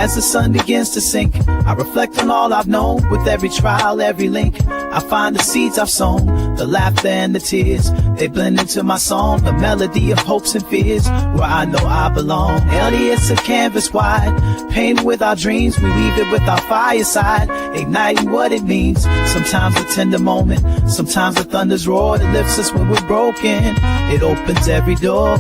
As the sun begins to sink, I reflect on all I've known. With every trial, every link, I find the seeds I've sown. The laughter and the tears, they blend into my song. The melody of hopes and fears, where I know I belong. It's a canvas wide, painted with our dreams. We weave it with our fireside, igniting what it means. Sometimes a tender moment, sometimes the thunder's roar that lifts us when we're broken. It opens every door.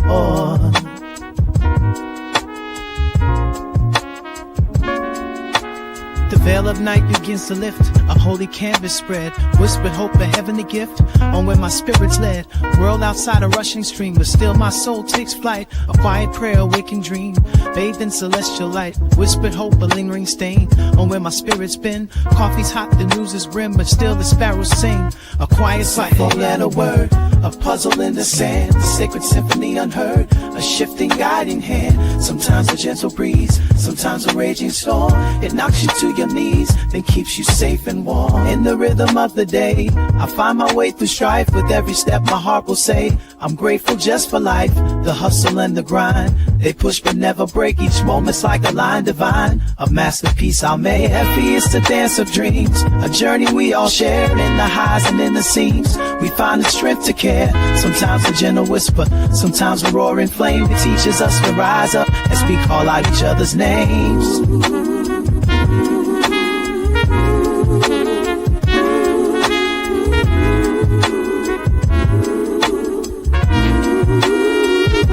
The veil of night begins to lift, a holy canvas spread, whispered hope, a heavenly gift, on where my spirit's led. World outside a rushing stream, but still my soul takes flight. A quiet prayer, a waking dream, bathed in celestial light. Whispered hope, a lingering stain, on where my spirit's been. Coffee's hot, the news is grim, but still the sparrows sing. A quiet sight, four-letter word, a puzzle in the sand, the sacred symphony unheard, a shifting guiding hand. Sometimes a gentle breeze, sometimes a raging storm. It knocks you to your knees, then keeps you safe and warm. In the rhythm of the day, I find my way through strife. With every step my heart will say, I'm grateful just for life. The hustle and the grind, they push but never break. Each moment's like a line divine, a masterpiece I'll make. Happy is the dance of dreams, a journey we all share. In the highs and in the seams, we find the strength to care. Sometimes a gentle whisper, sometimes a roaring flame. It teaches us to rise up as we call out each other's names.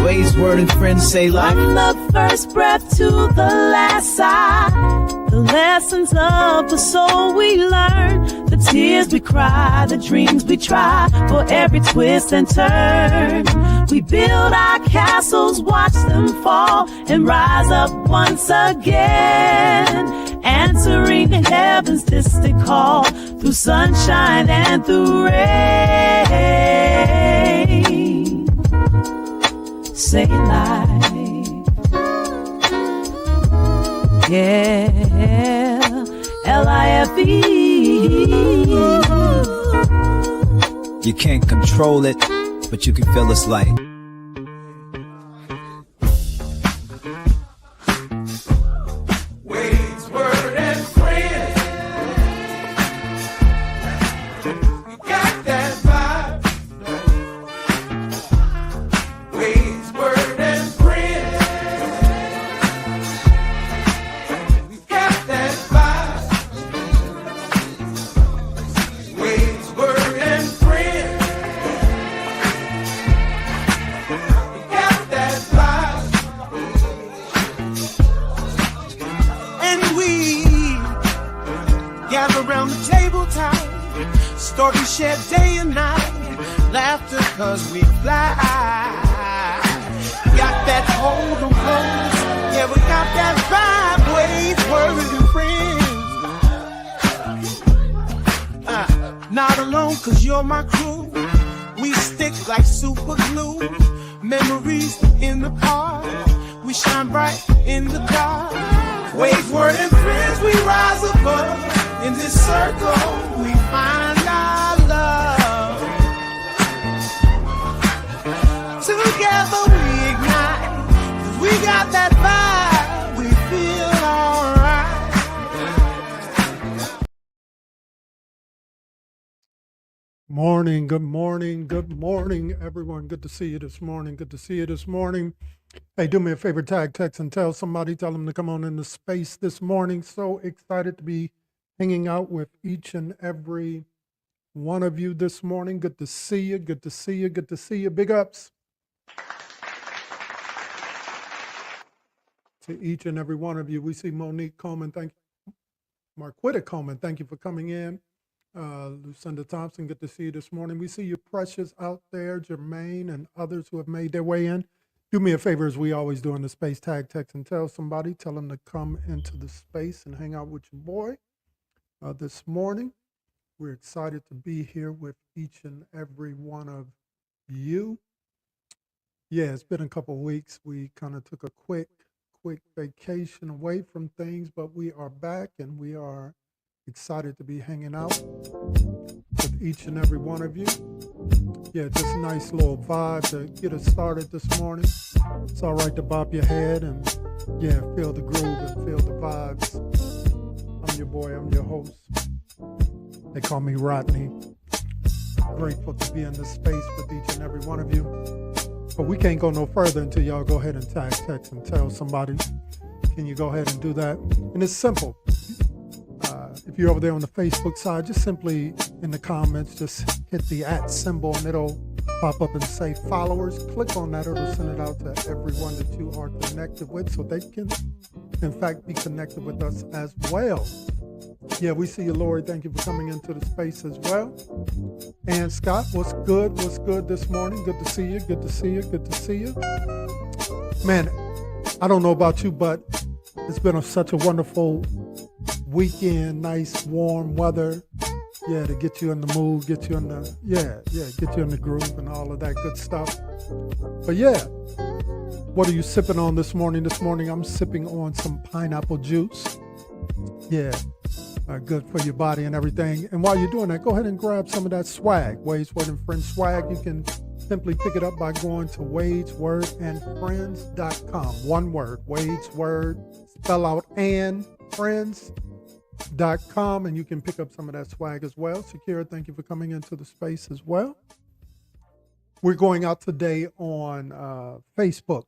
Ways, word, and friends say like from the first breath to the last sigh, the lessons of the soul we learn, the tears we cry, the dreams we try. For every twist and turn, we build our castles, watch them fall, and rise up once again, answering heaven's distant call, through sunshine and through rain. Say life, yeah, L-I-F-E. you can't control it, but you can feel its light. Good morning, everyone. Good to see you this morning. Hey, do me a favor, tag, text, and tell somebody, tell them to come on into space this morning. So excited to be hanging out with each and every one of you this morning. Good to see you. Big ups to each and every one of you. We see Monique Coleman. Thank you. Marquita Coleman, thank you for coming in. Lucinda Thompson, good to see you this morning. We see you, Precious, out there, Jermaine, and others who have made their way in. Do me a favor, as we always do in the space, tag, text, and tell somebody. Tell them to come into the space and hang out with your boy. This morning, we're excited to be here with each and every one of you. Yeah, it's been a couple of weeks. We kind of took a quick vacation away from things, but we are back and we are excited to be hanging out with each and every one of you. Yeah, just a nice little vibe to get us started this morning. It's all right to bob your head and Yeah, feel the groove and feel the vibes. I'm your boy, I'm your host. They call me Rodney. Grateful to be in this space with each and every one of you. But we can't go no further until y'all go ahead and tag, text, and tell somebody. Can you go ahead and do that? And it's simple. If you're over there on the Facebook side, just simply in the comments, just hit the @ symbol and it'll pop up and say followers. Click on that, it'll send it out to everyone that you are connected with so they can, in fact, be connected with us as well. Yeah, we see you, Lori. Thank you for coming into the space as well. And Scott, what's good? What's good this morning? Good to see you. Good to see you. Good to see you. Man, I don't know about you, but it's been such a wonderful weekend. Nice, warm weather. Yeah, to get you in the mood, get you in the, get you in the groove and all of that good stuff. But yeah, what are you sipping on this morning? This morning I'm sipping on some pineapple juice. Yeah. Good for your body and everything. And while you're doing that, go ahead and grab some of that swag, Wade's Word and Friends swag. You can simply pick it up by going to wadeswordandfriends.com. One word, Wade's Word, spell out and friends.com, and you can pick up some of that swag as well. Shakira, thank you for coming into the space as well. We're going out today on Facebook,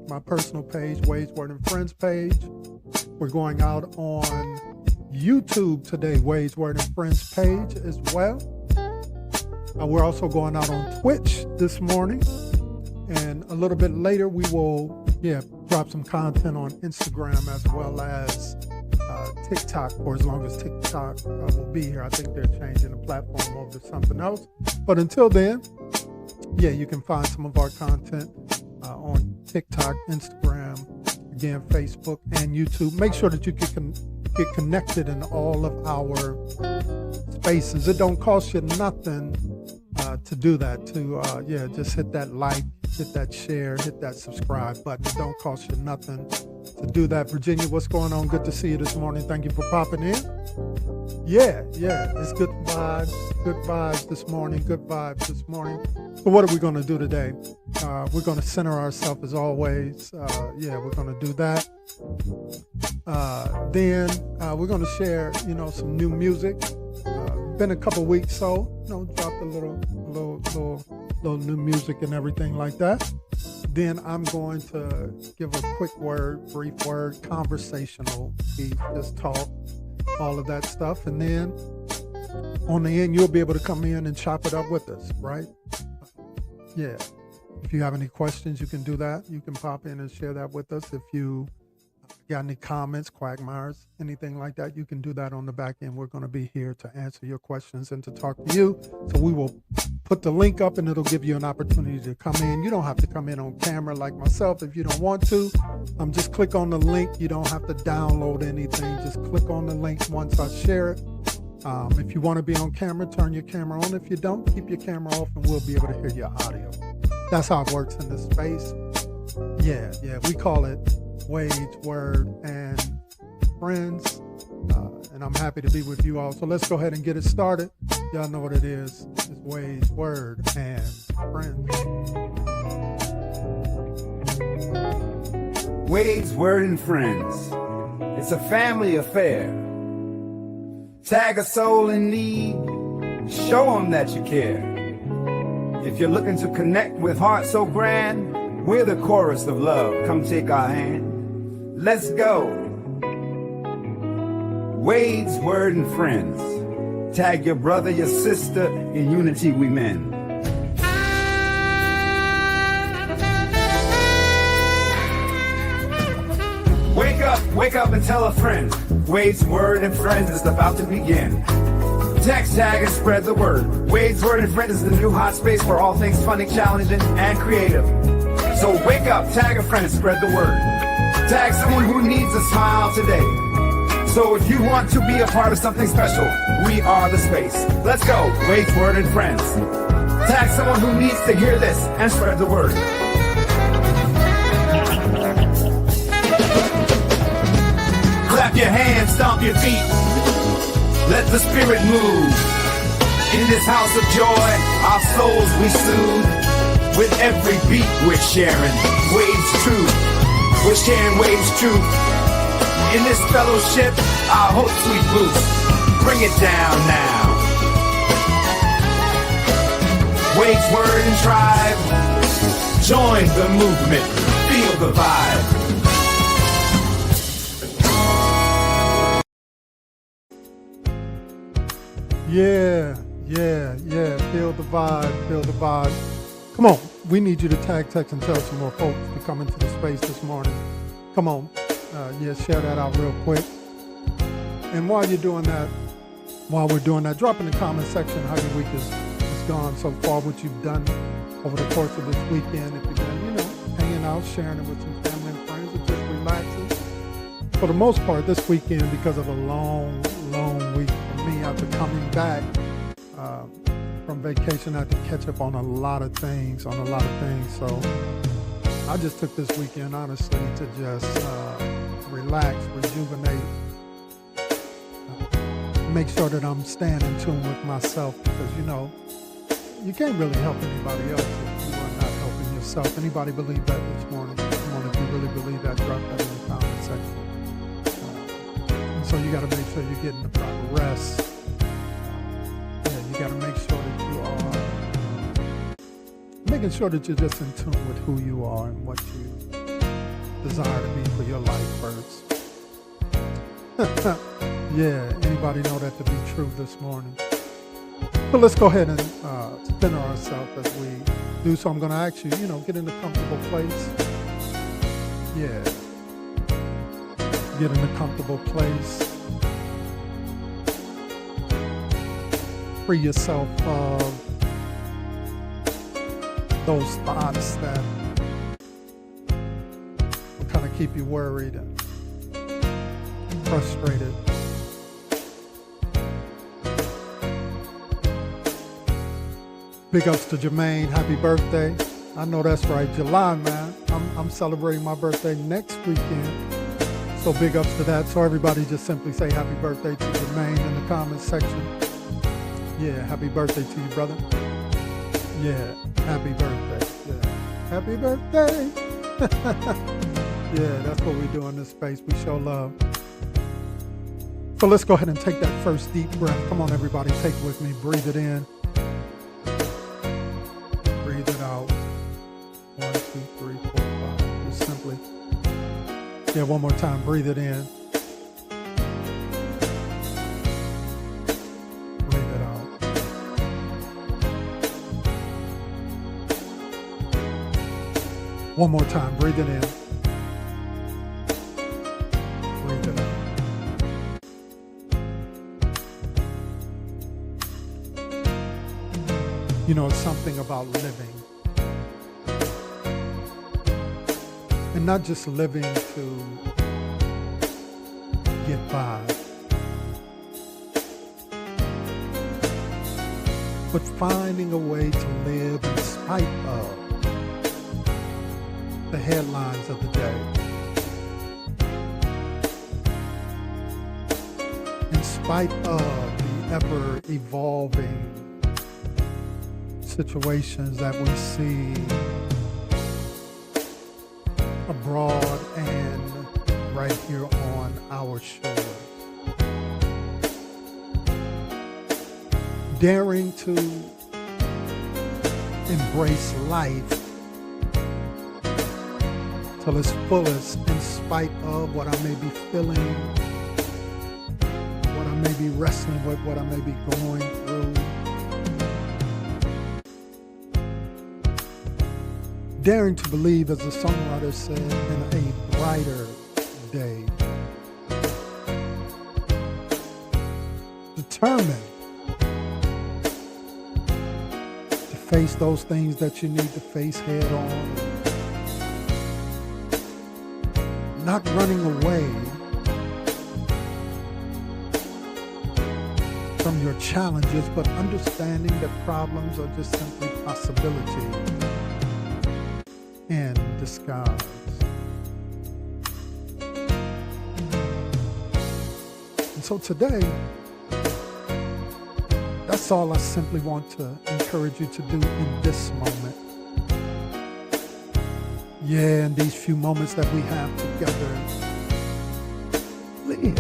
my personal page, Wade's Word and Friends page. We're going out on YouTube today, Wade's Word and Friends page as well. We're also going out on Twitch this morning. And a little bit later, we will, drop some content on Instagram as well as TikTok for as long as TikTok will be here. I think they're changing the platform over to something else. But until then, you can find some of our content on TikTok, Instagram, again, Facebook, and YouTube. Make sure that you get connected in all of our spaces. It don't cost you nothing to do that. Just hit that like, hit that share, hit that subscribe button. It don't cost you nothing to do that. Virginia, what's going on? Good to see you this morning. Thank you for popping in. It's good vibes this morning. So what are we going to do today? We're going to center ourselves as always. We're going to do that. Then we're going to share, some new music. Been a couple weeks, so dropped a little new music and everything like that. Then I'm going to give a quick brief word, conversational piece, just talk, all of that stuff. And then on the end, you'll be able to come in and chop it up with us, right? Yeah. If you have any questions, you can do that. You can pop in and share that with us. If you got any comments, quagmires, anything like that, you can do that on the back end. We're going to be here to answer your questions and to talk to you. So we will put the link up and it'll give you an opportunity to come in. You don't have to come in on camera like myself if you don't want to. Just click on the link. You don't have to download anything. Just click on the link once I share it. If you want to be on camera, turn your camera on. If you don't, keep your camera off and we'll be able to hear your audio. That's how it works in this space. We call it Wade's Word and Friends. And I'm happy to be with you all. So let's go ahead and get it started. Y'all know what it is. It's Wade's Word and Friends. Wade's Word and Friends. It's a family affair. Tag a soul in need. Show them that you care. If you're looking to connect with hearts so grand, we're the chorus of love. Come take our hand. Let's go. Wade's Word and Friends. Tag your brother, your sister. In unity we mend. Wake up and tell a friend. Wade's Word and Friends is about to begin. Text, tag, and spread the word. Wade's Word and Friends is the new hot space for all things funny, challenging, and creative. So wake up, tag a friend, spread the word. Tag someone who needs a smile today. So if you want to be a part of something special, we are the space. Let's go, Wade's Word and Friends. Tag someone who needs to hear this and spread the word. Clap your hands, stomp your feet. Let the spirit move. In this house of joy, our souls we soothe. With every beat we're sharing Wade's truth. We're sharing Wade's truth. In this fellowship, our hope sweet boost. Bring it down now. Wade's Word and Tribe. Join the movement. Feel the vibe. Yeah. Feel the vibe. Come on. We need you to tag, text, and tell some more folks to come into the space this morning. Come on. Share that out real quick. And while we're doing that, drop in the comment section how your week is gone so far, what you've done over the course of this weekend. If you've been, hanging out, sharing it with some family and friends, or just relaxing. For the most part, this weekend, because of a long week for me after coming back from vacation, I had to catch up on a lot of things. So I just took this weekend, honestly, to just relax, rejuvenate, make sure that I'm staying in tune with myself, because, you can't really help anybody else if you are not helping yourself. Anybody believe that this morning? Come on, if you really believe that, drop that in the comment section. And so you got to make sure you're getting the proper rest. You got to make sure that you are making sure that you're just in tune with who you are and what you desire to be for your life first. Anybody know that to be true this morning? So let's go ahead and center ourselves as we do so. I'm going to ask you, get in a comfortable place. Get in a comfortable place. Free yourself of those thoughts that will kind of keep you worried and frustrated. Big ups to Jermaine. Happy birthday. I know that's right. July, man. I'm celebrating my birthday next weekend. So big ups to that. So everybody just simply say happy birthday to Jermaine in the comments section. Happy birthday to you, brother. Happy birthday. Happy birthday. That's what we do in this space. We show love. So let's go ahead and take that first deep breath. Come on, everybody. Take it with me. Breathe it in. Breathe it out. 1, 2, 3, 4, 5. Just simply. One more time. Breathe it in. Breathe it out. One more time. Breathe it in. Breathe it out. It's something about living. And not just living to get by, but finding a way to live in spite of the headlines of the day. In spite of the ever-evolving situations that we see abroad and right here on our shores. Daring to embrace life till its fullest, in spite of what I may be feeling, what I may be wrestling with, what I may be going through. Daring to believe, as the songwriter said, in a brighter day. Determined to face those things that you need to face head on. Not running away from your challenges, but understanding that problems are just simply possibilities in disguise. And so today, that's all I simply want to encourage you to do in this moment. Yeah, in these few moments that we have together, live.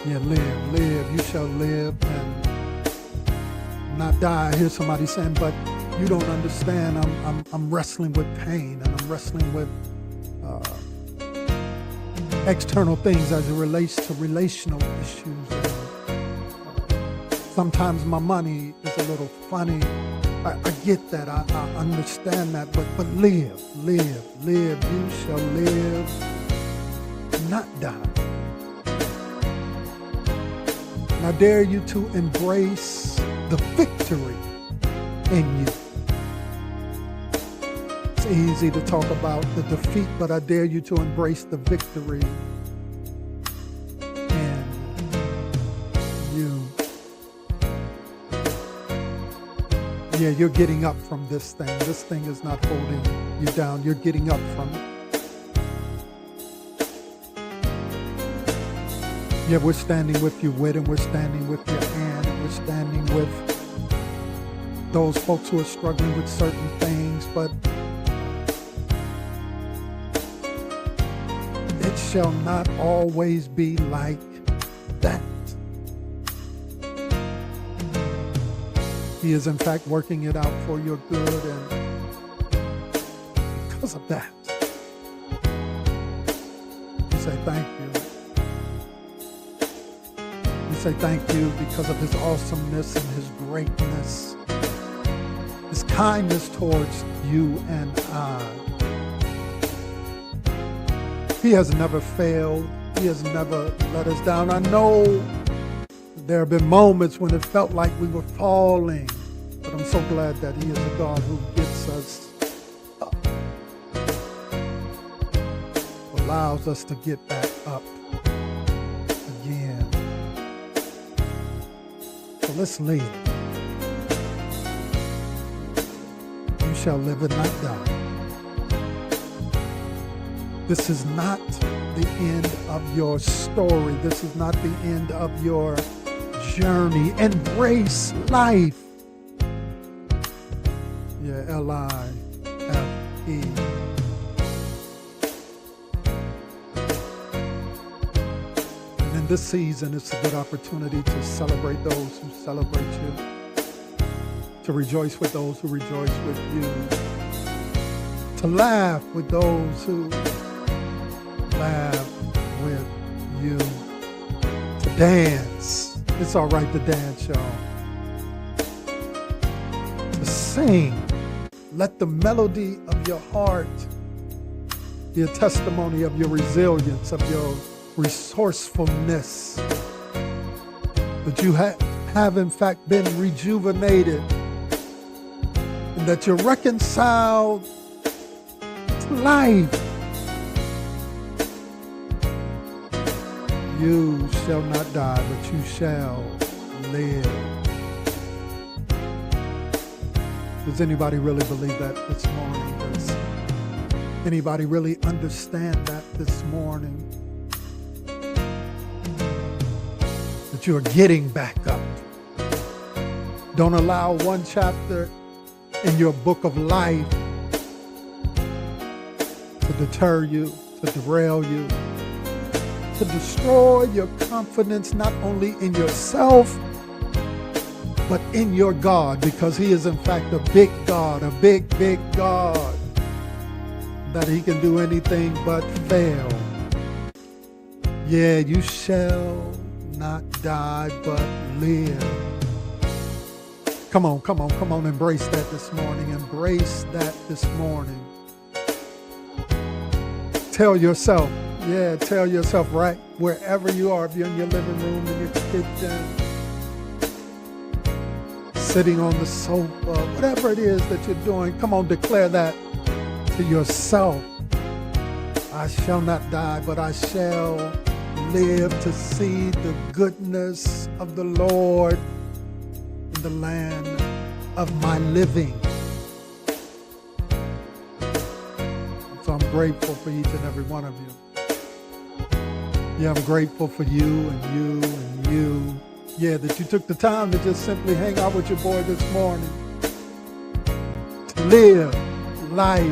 Yeah, live. You shall live and not die. I hear somebody saying, but you don't understand. I'm wrestling with pain, and I'm wrestling with external things as it relates to relational issues. And, sometimes my money is a little funny. I get that. I understand that. But live. You shall live, not die. And I dare you to embrace the victory in you. It's easy to talk about the defeat, but I dare you to embrace the victory in you. Yeah, you're getting up from this thing. This thing is not holding you down. You're getting up from it. Yeah, we're standing with you, Whit, and we're standing with your Ann, and we're standing with those folks who are struggling with certain things, but it shall not always be like that. He is in fact working it out for your good, and because of that, you say thank you. You say thank you because of his awesomeness and his greatness, his kindness towards you and I. He has never failed. He has never let us down. I know there have been moments when it felt like we were falling, but I'm so glad that he is a God who gets us up, allows us to get back up again. So let's live. You shall live and not die. This is not the end of your story. This is not the end of your journey. Embrace life. Yeah, L-I-F-E. And in this season, it's a good opportunity to celebrate those who celebrate you, to rejoice with those who rejoice with you, to laugh with those who laugh with you, to dance. It's all right to dance, y'all. To sing. Let the melody of your heart be a testimony of your resilience, of your resourcefulness, that you have in fact been rejuvenated, and that you're reconciled to life. You shall not die, but you shall live. Does anybody really believe that this morning? Does anybody really understand that this morning? That you're getting back up. Don't allow one chapter in your book of life to deter you, to derail you, to destroy your confidence not only in yourself, but in your God, because he is in fact a big God, a big, big God, that he can do anything but fail. Yeah, you shall not die, but live. Come on, embrace that this morning. Embrace that this morning. Tell yourself right wherever you are, if you're in your living room, in your kitchen, sitting on the sofa, whatever it is that you're doing, come on, declare that to yourself. I shall not die, but I shall live to see the goodness of the Lord in the land of my living. So I'm grateful for each and every one of you. Yeah, I'm grateful for you and you and you. Yeah, that you took the time to just simply hang out with your boy this morning. live life.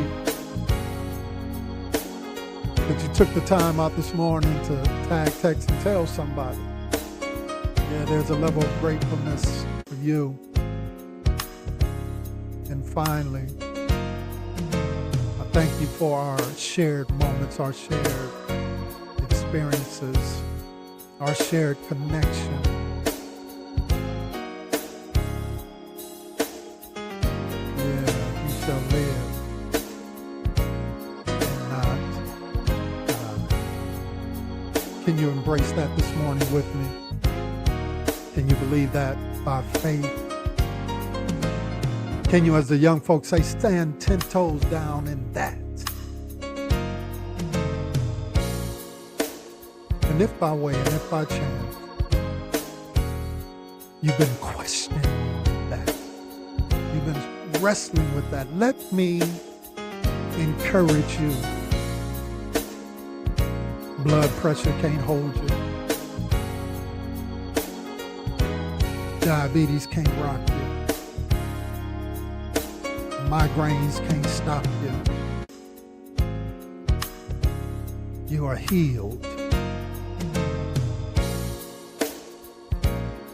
That you took the time out this morning to tag, text, and tell somebody. Yeah, there's a level of gratefulness for you. And finally, I thank you for our shared moments, our shared experiences, our shared connection. Yeah, you shall live and not die. Can you embrace that this morning with me? Can you believe that by faith? Can you, as the young folks say, stand 10 toes down in that? And if by way and if by chance, you've been questioning that, you've been wrestling with that, let me encourage you. Blood pressure can't hold you. Diabetes can't rock you. Migraines can't stop you. You are healed.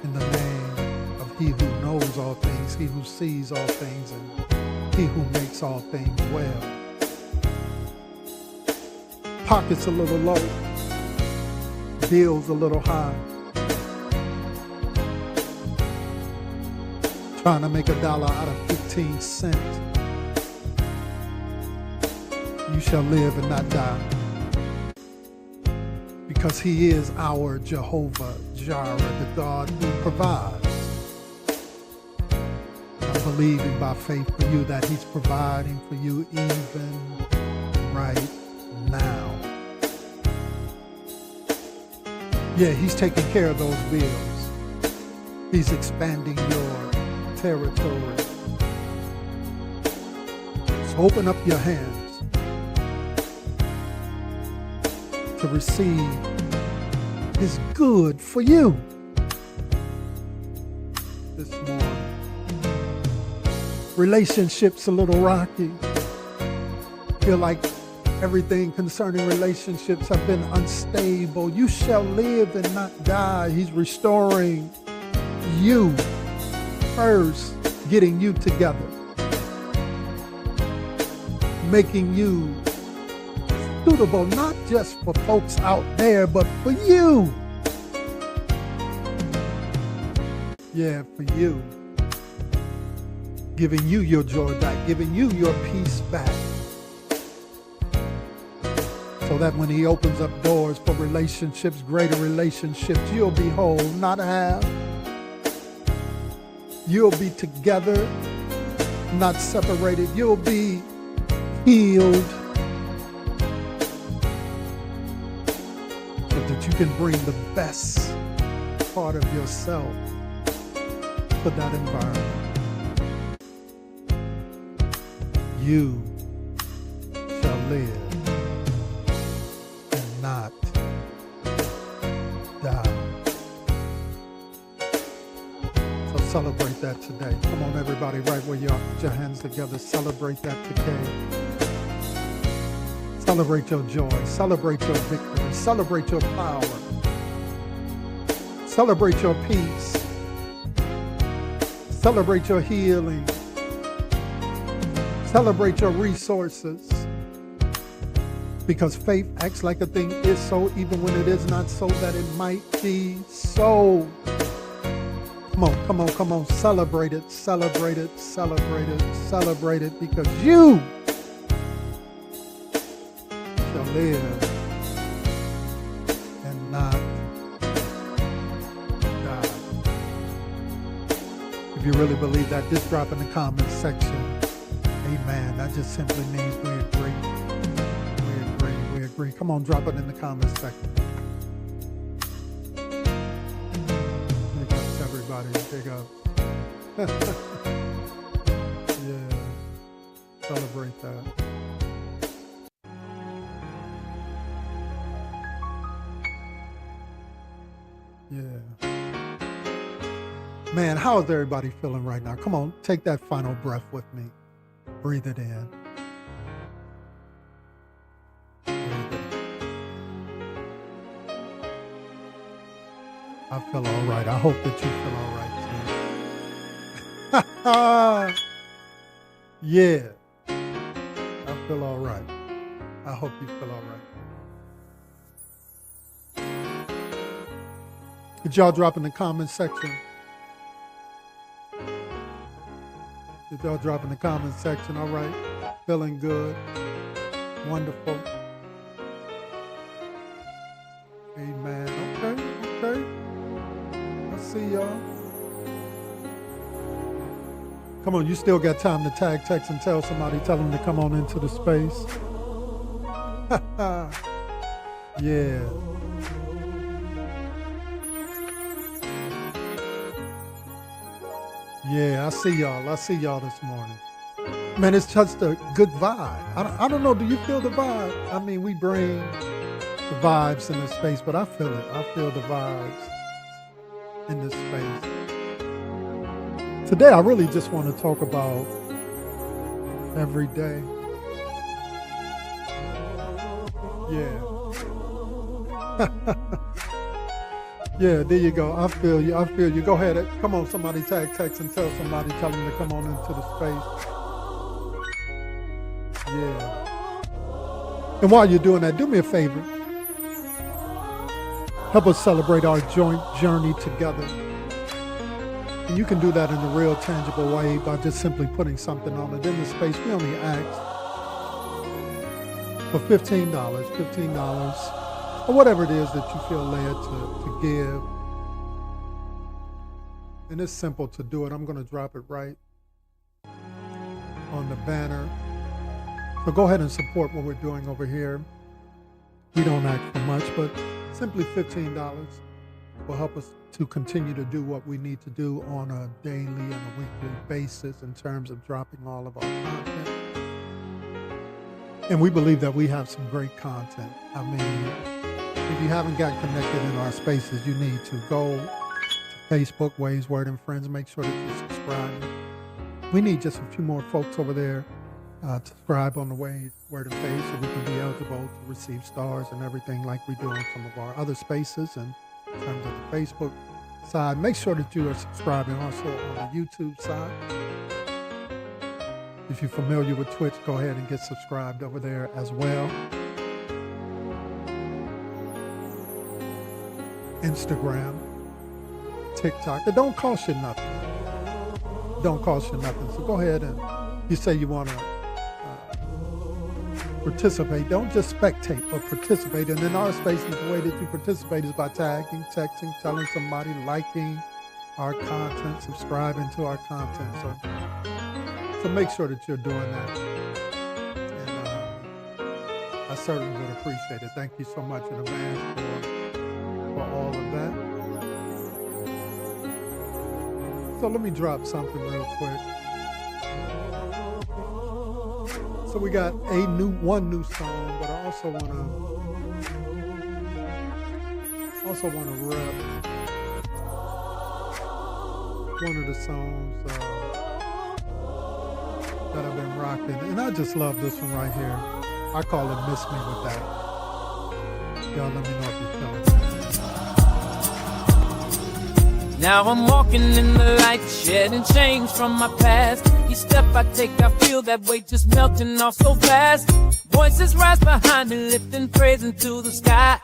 In the name of He who knows all things, He who sees all things, and He who makes all things well. Pockets a little low, bills a little high. Trying to make $1 out of 15 cents. You shall live and not die. Because He is our Jehovah Jireh, the God who provides. I'm believing by faith for you that He's providing for you even right now. Yeah, He's taking care of those bills. He's expanding your territory. So open up your hands to receive His good for you this morning. Relationships a little rocky. Feel like everything concerning relationships have been unstable. You shall live and not die. He's restoring you. First, getting you together, making you suitable not just for folks out there, but for you. Yeah, for you. Giving you your joy back, giving you your peace back. So that when He opens up doors for relationships, greater relationships, you'll be whole, not half. You'll be together, not separated. You'll be healed so that you can bring the best part of yourself to that environment. You shall live and not die. Celebrate that today. Come on, everybody, right where you are. Put your hands together. Celebrate that today. Celebrate your joy. Celebrate your victory. Celebrate your power. Celebrate your peace. Celebrate your healing. Celebrate your resources. Because faith acts like a thing is so, even when it is not so, that it might be so. Come on, celebrate it, celebrate it, celebrate it, celebrate it, because you shall live and not die. If you really believe that, just drop in the comments section. Amen. That just simply means we agree. We agree. Come on, drop it in the comments section. Big up. Yeah. Celebrate that. Yeah. Man, how is everybody feeling right now? Come on, take that final breath with me. Breathe it in. Breathe it in. I feel all right. I hope that you feel all right too. Yeah. I feel all right. I hope you feel all right. Did y'all drop in the comment section? Did y'all drop in the comment section? All right. Feeling good. Wonderful. Amen. Okay. I see y'all. Come on, you still got time to tag, text, and tell somebody, tell them to come on into the space. Yeah. Yeah, I see y'all this morning. Man, it's just a good vibe. I don't know, do you feel the vibe? I mean, we bring the vibes in this space, but I feel it. I feel the vibes in this space. Today, I really just want to talk about every day. Yeah. Yeah, there you go. I feel you. Go ahead. Come on, somebody tag, text, and tell somebody, tell them to come on into the space. Yeah. And while you're doing that, do me a favor. Help us celebrate our joint journey together. And you can do that in a real tangible way by just simply putting something on it. In the space, we only ask for $15, or whatever it is that you feel led to give. And it's simple to do it. I'm going to drop it right on the banner. So go ahead and support what we're doing over here. We don't ask for much, but simply $15 will help us to continue to do what we need to do on a daily and a weekly basis in terms of dropping all of our content. And we believe that we have some great content. I mean, if you haven't got connected in our spaces, you need to go to Facebook, Ways, Word, and Friends. Make sure that you subscribe. We need just a few more folks over there to subscribe on the Ways, Word, and Faith so we can be eligible to receive stars and everything like we do on some of our other spaces. And in terms of the Facebook side, make sure that you are subscribing also on the YouTube side. If you're familiar with Twitch, go ahead and get subscribed over there as well. Instagram, TikTok. It don't cost you nothing. Don't cost you nothing. So go ahead and you say you want to participate. Don't just spectate, but participate. And in our spaces, the way that you participate is by tagging, texting, telling somebody, liking our content, subscribing to our content. So make sure that you're doing that. And I certainly would appreciate it. Thank you so much in advance for all of that. So let me drop something real quick. So we got one new song, but I also want to rep one of the songs that I've been rocking, and I just love this one right here. I call it "Miss Me With That." Y'all let me know if you feel it. Now I'm walking in the light, shedding change from my past. Each step I take, I feel that weight just melting off so fast. Voices rise behind me, lifting praise into the sky,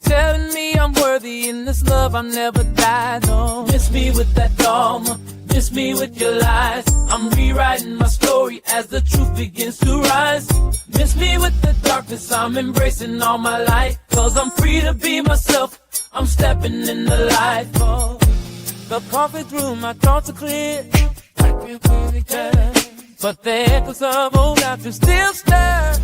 telling me I'm worthy in this love I'll never die. No, miss me with that dogma, miss me with your lies. I'm rewriting my story as the truth begins to rise. Miss me with the darkness, I'm embracing all my light. 'Cause I'm free to be myself, I'm stepping in the light. Oh, the perfect room, my thoughts are clear, but the echoes of old doctrine still stir.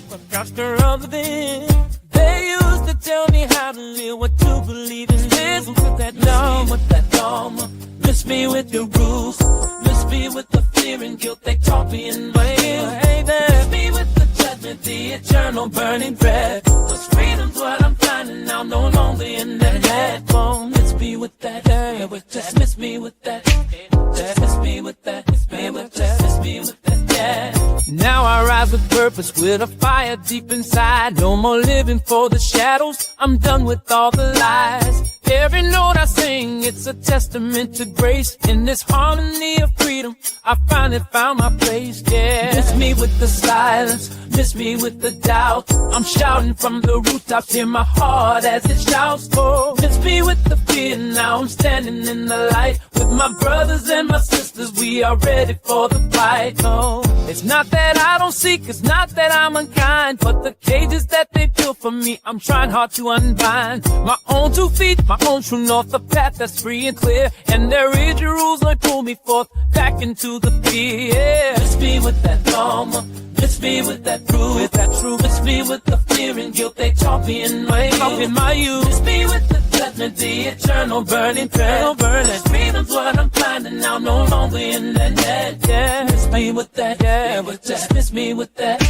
What got stir up within? They used to tell me how to live, what to believe in. Listen to that dogma, with that dogma. Miss me with your rules, miss me with the fear and guilt they taught me in my ear. Hey there, miss me with the judgment, the eternal burning dread. 'Cause freedom's what I'm finding now, no longer in that head. Oh, miss me with that, yeah, with that. Miss me with that, miss me with that, miss me with that, miss me with that, yeah. Now I rise with purpose, with a fire deep inside. No more living for the shadows, I'm done with all the lies. Every note I sing, it's a testament to grace. In this harmony of freedom, I finally found my place, yeah. Miss me with the silence, miss me with the doubt. I'm shouting from the rooftops, hear my heart as it shouts. Oh, miss me with the fear, now I'm standing in the light. With my brothers and my sisters, we are ready for the fight. Oh, it's not that I don't seek, it's not that I'm unkind, but the cages that they built for me, I'm trying hard to unbind. My own 2 feet, my own true north, the path that's free and clear. And there is Jerusalem, pull me forth, back into the fear. Yeah. Miss me with that dogma, miss me with that truth, miss me with the fear and guilt they taught me in my youth. Miss me with the judgment, the eternal burning prayer. Freedom's what I'm finding now, no longer in that net. Yeah. Miss me with that, yeah, just miss me with that.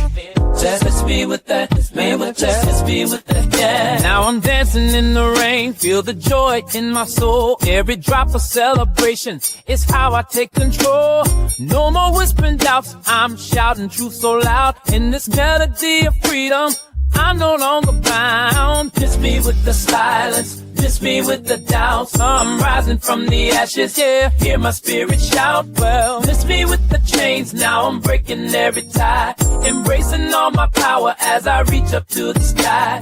Just miss me with that, miss me with that, miss me with that, yeah. Now I'm dancing in the rain, feel the joy in my soul. Every drop of celebration is how I take control. No more whispering doubts, I'm shouting truth so loud. In this melody of freedom, I'm no longer bound. Miss me with the silence, miss me with the doubts. I'm rising from the ashes, yeah, hear my spirit shout. Well, miss me with the chains, now I'm breaking every tie. Embracing all my power as I reach up to the sky.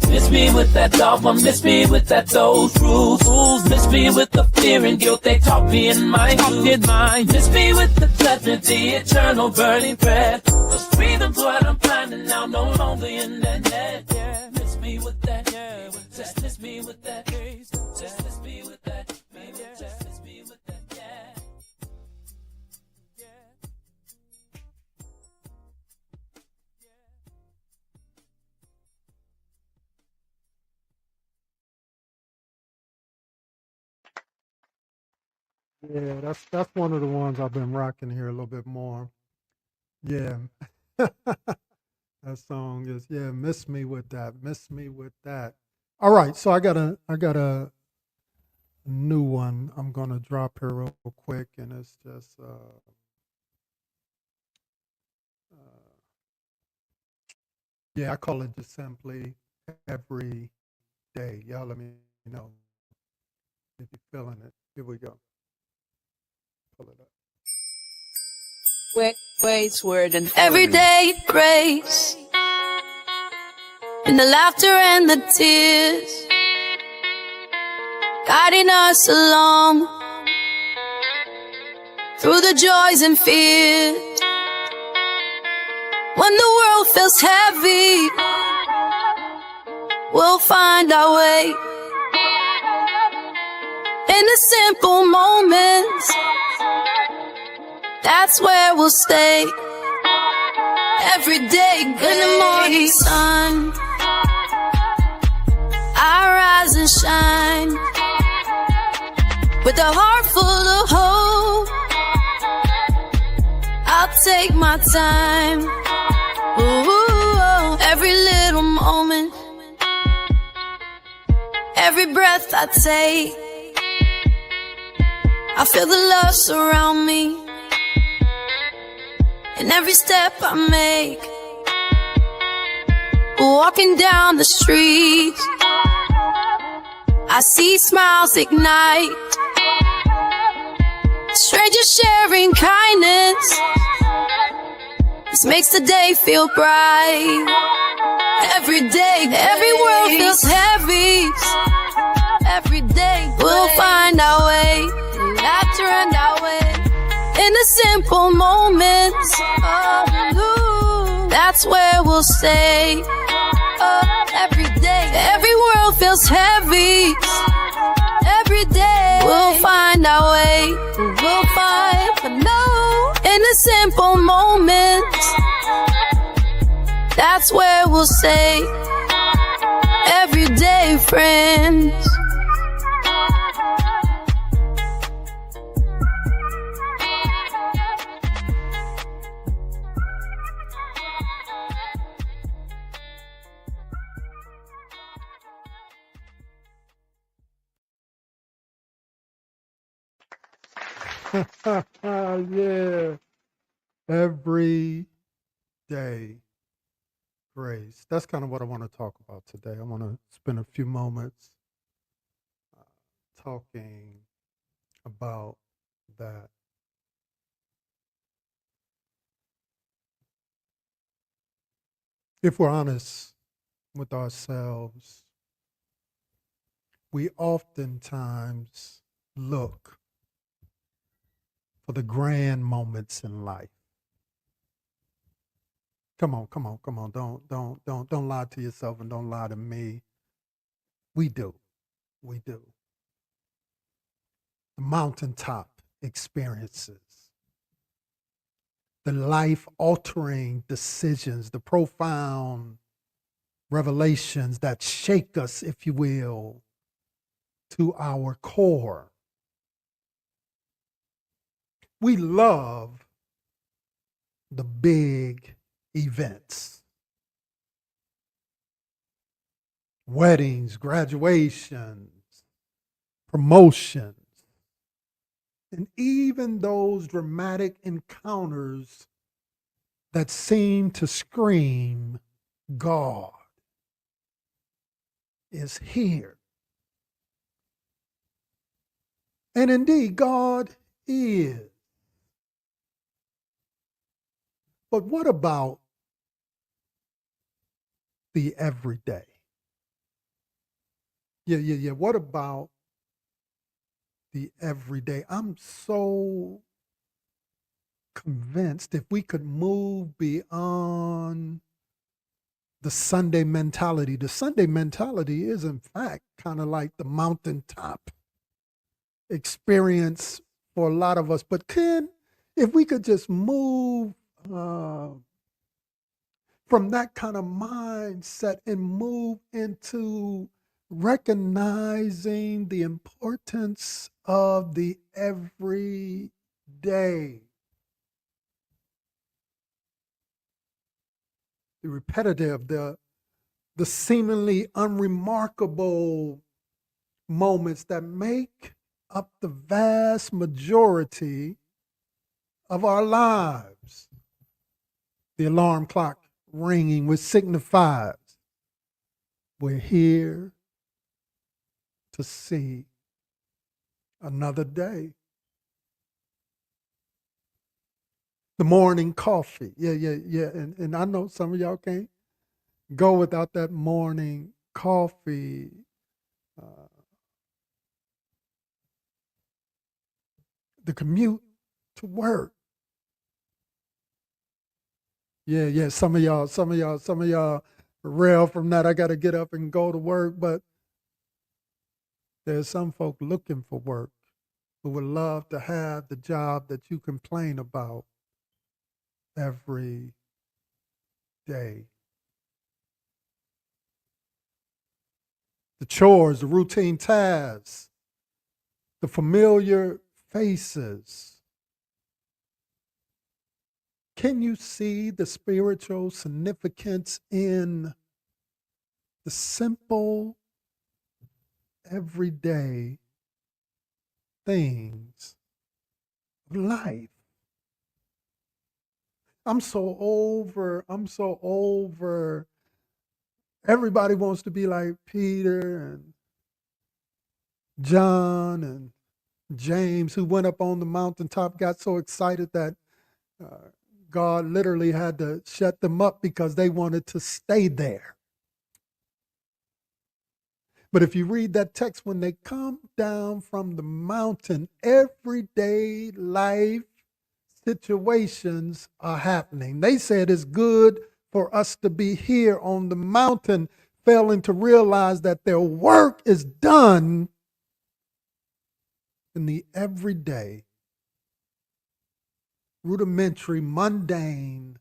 Miss me with that dogma, miss me with those rules. Miss me with the fear and guilt they taught me in my youth. Miss me with the judgment, the eternal burning prayer. Cause freedom's what I'm finding now, no longer in that net. Yeah. Miss me with that, yeah. Just miss me with that. Just miss me with that. Just miss me with that, yeah. Yeah, that's one of the ones I've been rocking here a little bit more. Yeah. That song is, yeah, miss me with that, miss me with that. All right, so I got a new one I'm gonna drop here real quick, and it's just yeah, I call it just simply every day. Y'all let me know if you're feeling it. Here we go. Pull it up. Wade's word and everyday grace, in the laughter and the tears, guiding us along through the joys and fears. When the world feels heavy, we'll find our way in the simple moments. That's where we'll stay. Every day, in the morning sun, I rise and shine with a heart full of hope. I'll take my time. Ooh, every little moment, every breath I take, I feel the love surround me. And every step I make, walking down the street, I see smiles ignite, strangers sharing kindness. This makes the day feel bright. Every day, every world feels heavy. Every day, we'll find our way, laughter and our way. In the simple moments, that's where we'll stay. Every day, every world feels heavy. Every day, we'll find our way. We'll find, but no, in the simple moments, that's where we'll stay. Everyday friends. Yeah. Every everyday grace. That's kind of what I want to talk about today. I want to spend a few moments talking about that. If we're honest with ourselves, we oftentimes look for the grand moments in life. Come on. Don't lie to yourself and don't lie to me. We do. The mountaintop experiences, the life-altering decisions, the profound revelations that shake us, if you will, to our core. We love the big events. Weddings, graduations, promotions, and even those dramatic encounters that seem to scream, God is here. And indeed, God is. But what about the everyday? Yeah. What about the everyday? I'm so convinced if we could move beyond the Sunday mentality is in fact kind of like the mountaintop experience for a lot of us. But if we could just move from that kind of mindset and move into recognizing the importance of the everyday. The repetitive, the seemingly unremarkable moments that make up the vast majority of our lives. The alarm clock ringing, which signifies we're here to see another day. The morning coffee. Yeah. And I know some of y'all can't go without that morning coffee. The commute to work. Yeah. Some of y'all rail from that. I got to get up and go to work, but there's some folk looking for work who would love to have the job that you complain about every day. The chores, the routine tasks, the familiar faces. Can you see the spiritual significance in the simple, everyday things of life? I'm so over. Everybody wants to be like Peter and John and James, who went up on the mountaintop, got so excited that God literally had to shut them up because they wanted to stay there. But if you read that text, when they come down from the mountain, everyday life situations are happening. They said it's good for us to be here on the mountain, failing to realize that their work is done in the everyday, rudimentary, mundane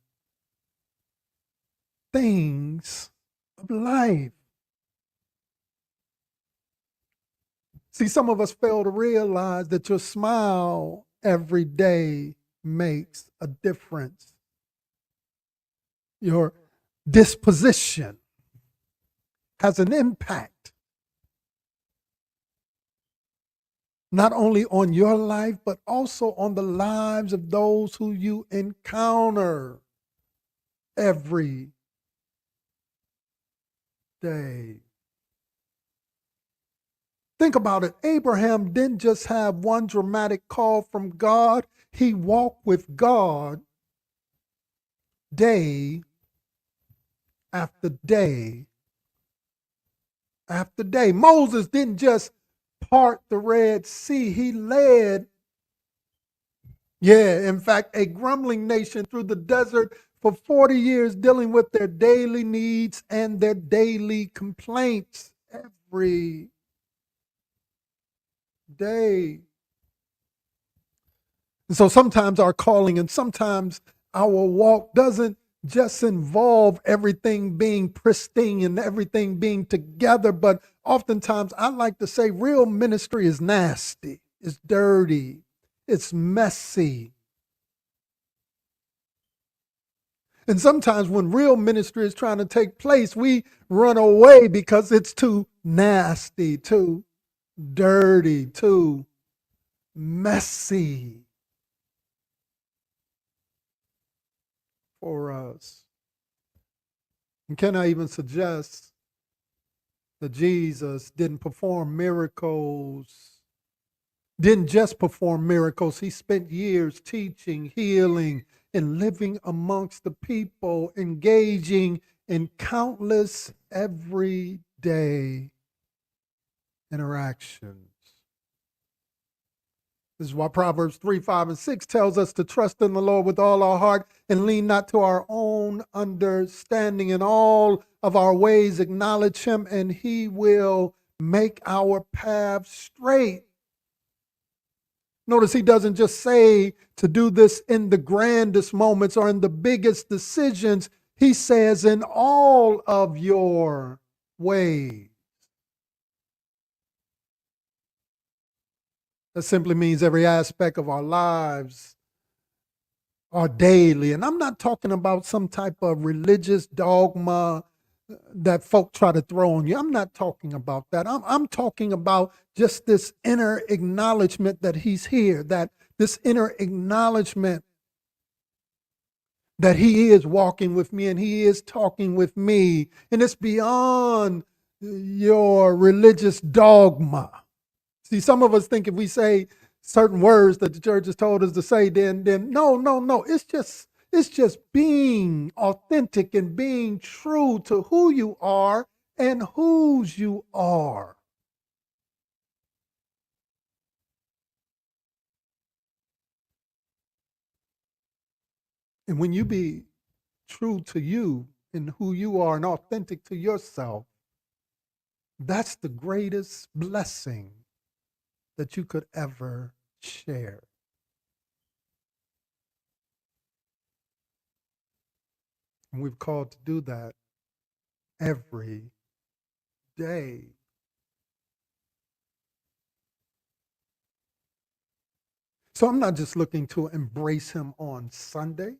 things of life. See, some of us fail to realize that your smile every day makes a difference. Your disposition has an impact, not only on your life, but also on the lives of those who you encounter every day. Think about it. Abraham didn't just have one dramatic call from God. He walked with God day after day after day. Moses didn't just part the Red Sea. He led, in fact, a grumbling nation through the desert for 40 years, dealing with their daily needs and their daily complaints every day. And so sometimes our calling and sometimes our walk doesn't just involve everything being pristine and everything being together, but oftentimes I like to say real ministry is nasty, it's dirty, it's messy. And sometimes when real ministry is trying to take place, we run away because it's too nasty, too dirty, too messy for us. And can I even suggest that Jesus didn't perform miracles, didn't just perform miracles. He spent years teaching, healing, and living amongst the people, engaging in countless everyday interactions. This is why Proverbs 3, 5, and 6 tells us to trust in the Lord with all our heart and lean not to our own understanding. In all of our ways acknowledge him, and he will make our path straight. Notice he doesn't just say to do this in the grandest moments or in the biggest decisions. He says in all of your ways. That simply means every aspect of our lives are daily. And I'm not talking about some type of religious dogma that folk try to throw on you. I'm not talking about that. I'm talking about just this inner acknowledgement that he's here, that this inner acknowledgement that he is walking with me and he is talking with me. And it's beyond your religious dogma. See, some of us think if we say certain words that the church has told us to say, then no. It's just being authentic and being true to who you are and whose you are. And when you be true to you and who you are and authentic to yourself, that's the greatest blessing that you could ever share. And we've called to do that every day. So I'm not just looking to embrace him on Sunday.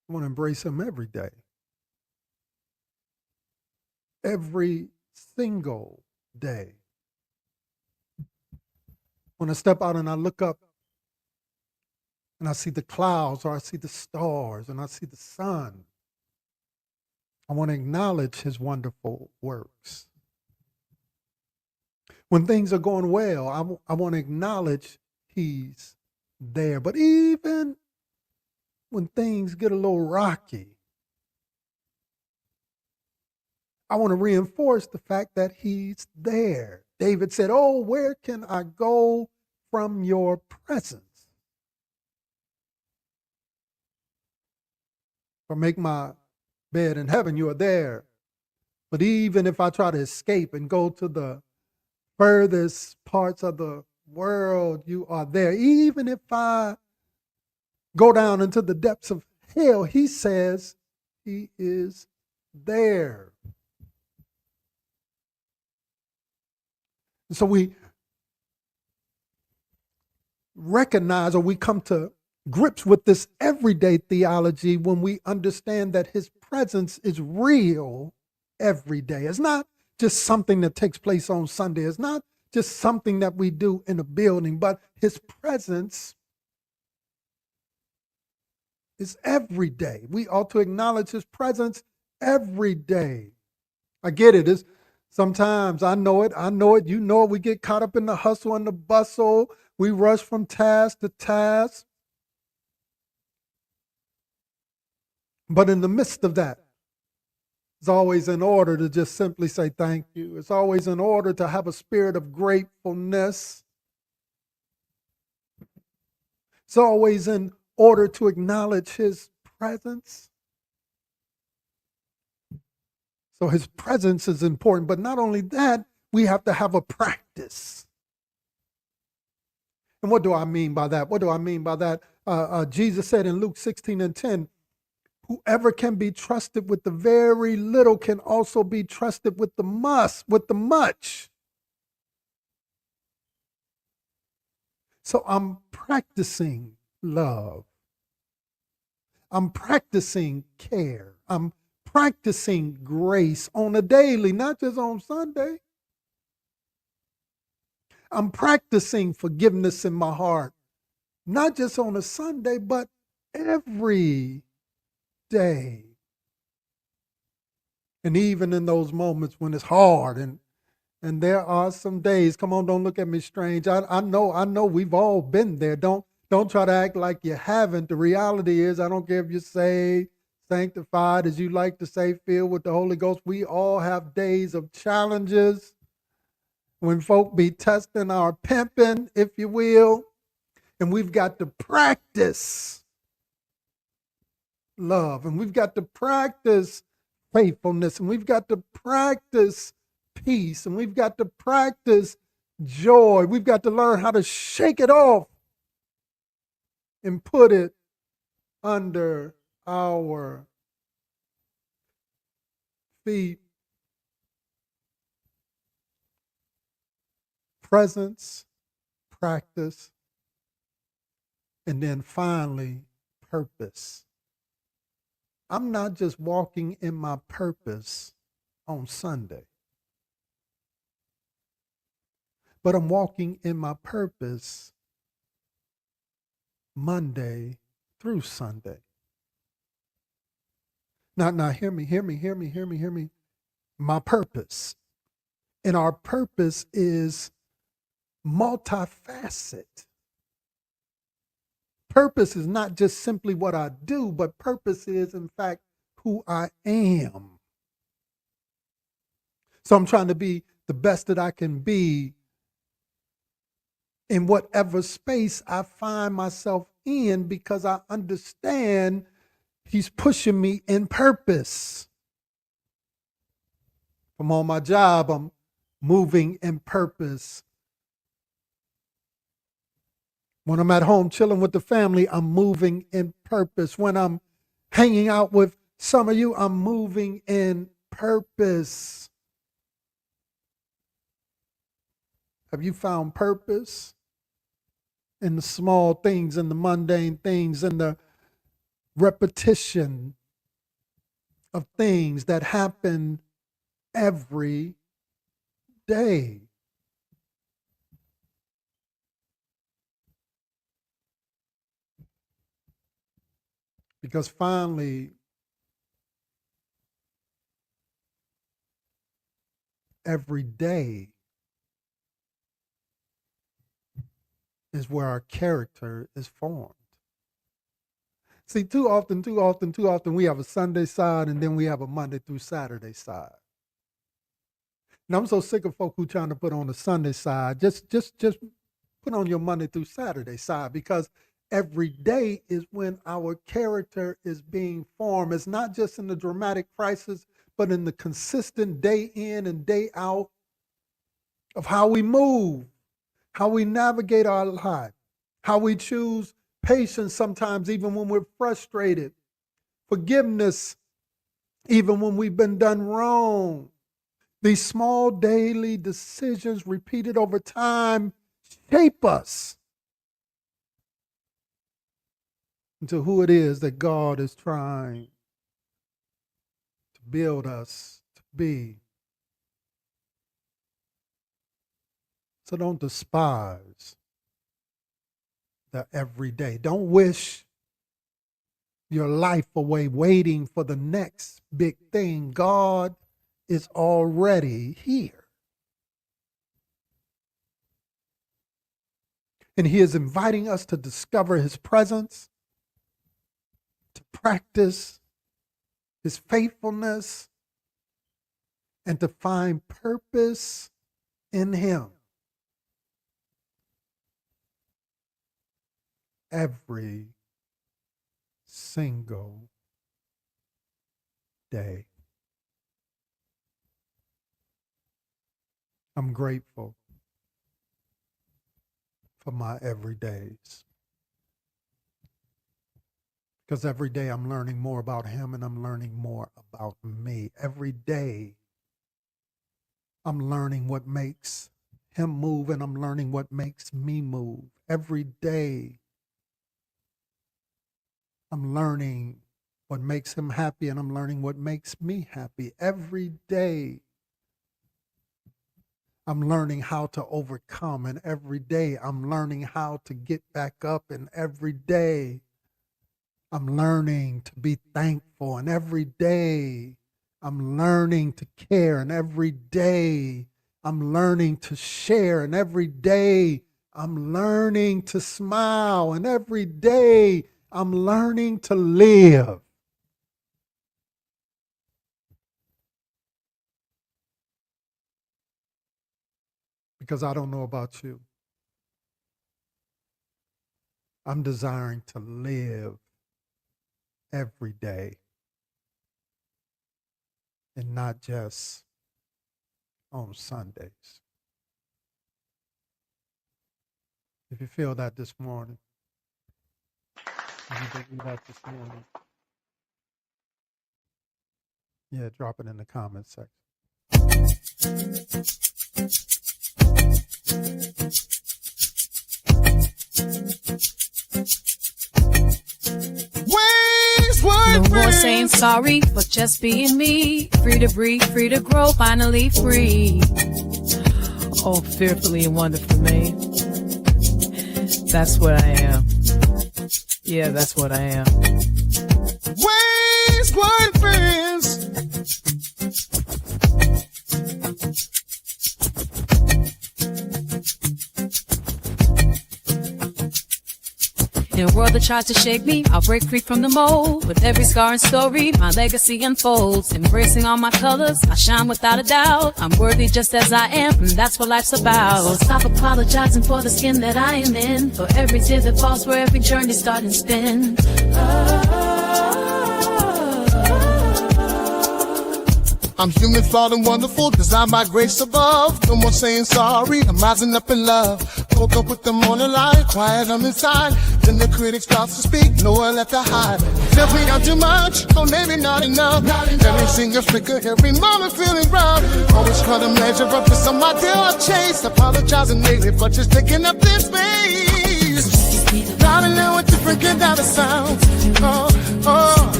I want to embrace him every day. Every single day. When I step out and I look up and I see the clouds or I see the stars and I see the sun, I want to acknowledge his wonderful works. When things are going well, I want to acknowledge he's there. But even when things get a little rocky, I want to reinforce the fact that he's there. David said, "Oh, where can I go from your presence? Or make my bed in heaven, you are there. But even if I try to escape and go to the furthest parts of the world, you are there. Even if I go down into the depths of hell," he says, he is there. So we recognize, or we come to grips with this everyday theology when we understand that his presence is real every day. It's not just something that takes place on Sunday. It's not just something that we do in a building, but his presence It's every day. We ought to acknowledge his presence every day. I get it. It's sometimes I know it. You know it. We get caught up in the hustle and the bustle. We rush from task to task. But in the midst of that, it's always in order to just simply say thank you. It's always in order to have a spirit of gratefulness. It's always in order to acknowledge his presence. So his presence is important. But not only that, we have to have a practice. And what do I mean by that? What do I mean by that? Jesus said in Luke 16:10, whoever can be trusted with the very little can also be trusted with the much. So I'm practicing love. I'm practicing care. I'm practicing grace on a daily, not just on Sunday. I'm practicing forgiveness in my heart, not just on a Sunday, but every day. And even in those moments when it's hard, and there are some days, come on, don't look at me strange. I know we've all been there. Don't try to act like you haven't. The reality is, I don't care if you're saved, sanctified, as you like to say, filled with the Holy Ghost. We all have days of challenges when folk be testing our pimping, if you will. And we've got to practice love, and we've got to practice faithfulness, and we've got to practice peace, and we've got to practice joy. We've got to learn how to shake it off and put it under our feet. Presence, practice, and then finally, purpose. I'm not just walking in my purpose on Sunday, but I'm walking in my purpose Monday through Sunday. Now hear me. My purpose. And our purpose is multifaceted. Purpose is not just simply what I do, but purpose is, in fact, who I am. So I'm trying to be the best that I can be in whatever space I find myself in, because I understand he's pushing me in purpose. If I'm on my job, I'm moving in purpose. When I'm at home chilling with the family, I'm moving in purpose. When I'm hanging out with some of you, I'm moving in purpose. Have you found purpose in the small things, in the mundane things, in the repetition of things that happen every day? Because finally, every day is where our character is formed. See, too often, we have a Sunday side and then we have a Monday through Saturday side. And I'm so sick of folk who trying to put on the Sunday side. Just put on your Monday through Saturday side, because every day is when our character is being formed. It's not just in the dramatic crisis, but in the consistent day in and day out of how we move, how we navigate our life, how we choose patience sometimes even when we're frustrated, forgiveness even when we've been done wrong. These small daily decisions repeated over time shape us into who it is that God is trying to build us to be. So don't despise the everyday. Don't wish your life away waiting for the next big thing. God is already here. And he is inviting us to discover his presence, to practice his faithfulness, and to find purpose in him. Every single day. I'm grateful for my everydays, because every day I'm learning more about him and I'm learning more about me. Every day I'm learning what makes him move and I'm learning what makes me move. Every day I'm learning what makes him happy and I'm learning what makes me happy. Every day I'm learning how to overcome, and every day I'm learning how to get back up, and every day I'm learning to be thankful, and every day I'm learning to care, and every day I'm learning to share, and every day I'm learning to smile, and every day I'm learning to live. Because I don't know about you. I'm desiring to live every day and not just on Sundays. If you feel that this morning, if you believe that this morning, yeah, drop it in the comments section. No more saying sorry, but just being me. Free to breathe, free to grow, finally free. Oh, fearfully and wonderfully made. That's what I am. Yeah, that's what I am. Waysword friends. In a world that tries to shake me, I'll break free from the mold. With every scar and story, my legacy unfolds. Embracing all my colors, I shine without a doubt. I'm worthy just as I am, and that's what life's about. So stop apologizing for the skin that I am in, for every tear that falls, for every journey start and spin. I'm human, flawed, and wonderful, designed by grace above. No more saying sorry, I'm rising up in love. Woke up with the morning light, quiet on inside. Then the critic starts to speak, nowhere left to hide. Tell me I'm too much, oh maybe not enough. Every single flicker, every moment feeling rough. Always try to measure up to some ideal I've chased. Apologizing lately for just taking up this space. Driving now with different get out of sound. Oh, oh,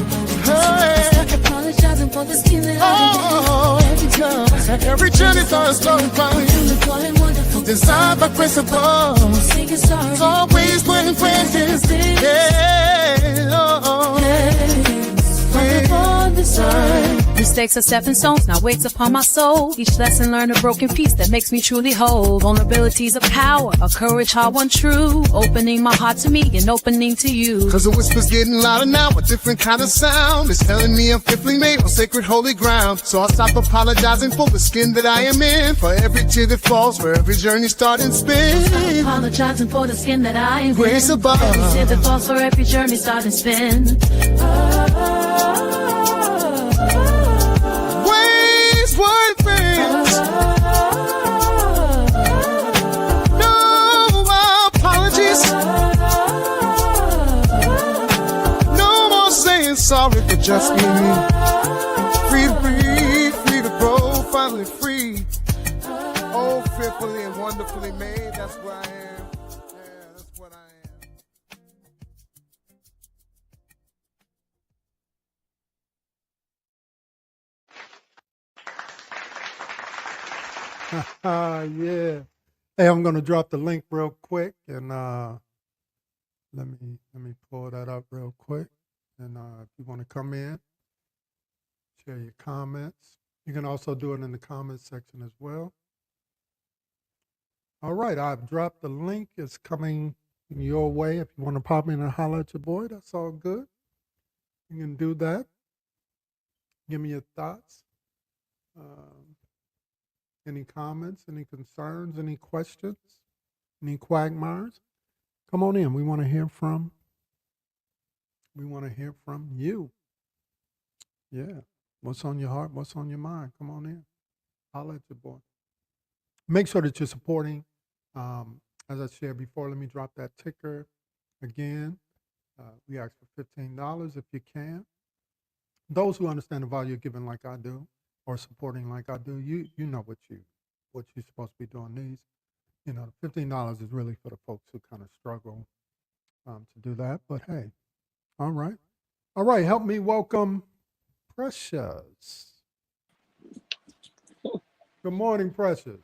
hey. Apologizing for the skin that Every journey starts slowing down. Designed by grace above. Always putting friends in. Yeah, oh, mistakes are stepping stones, now weights upon my soul. Each lesson learned a broken piece that makes me truly whole. Vulnerabilities of power, a courage hard won true. Opening my heart to me and opening to you. Cause the whisper's getting louder now, a different kind of sound. It's telling me I'm fitly made on sacred holy ground. So I'll stop apologizing for the skin that I am in. For every tear that falls, for every journey start and spin. Stop apologizing for the skin that I am grace in. above. Every tear that falls, for every journey start and spin. Waysword friends. No apologies. No more saying sorry for just being me. Free to breathe, free to grow, finally free. Oh, fearfully and wonderfully made, that's where I am. Yeah, that's what I am. Yeah. Hey, I'm going to drop the link real quick, and let me pull that up real quick. And if you want to come in, share your comments. You can also do it in the comments section as well. All right, I've dropped the link. It's coming your way. If you want to pop in and holler at your boy, that's all good. You can do that. Give me your thoughts. Any comments, any concerns, any questions, any quagmires? Come on in. We want to hear from you. Yeah. What's on your heart? What's on your mind? Come on in. Holler at your boy. Make sure that you're supporting. As I shared before, let me drop that ticker again. We ask for $15 if you can. Those who understand the value of giving like I do, or supporting like I do, you know what you're supposed to be doing. These, $15 is really for the folks who kind of struggle to do that. But hey, all right, help me welcome Precious. Good morning, Precious.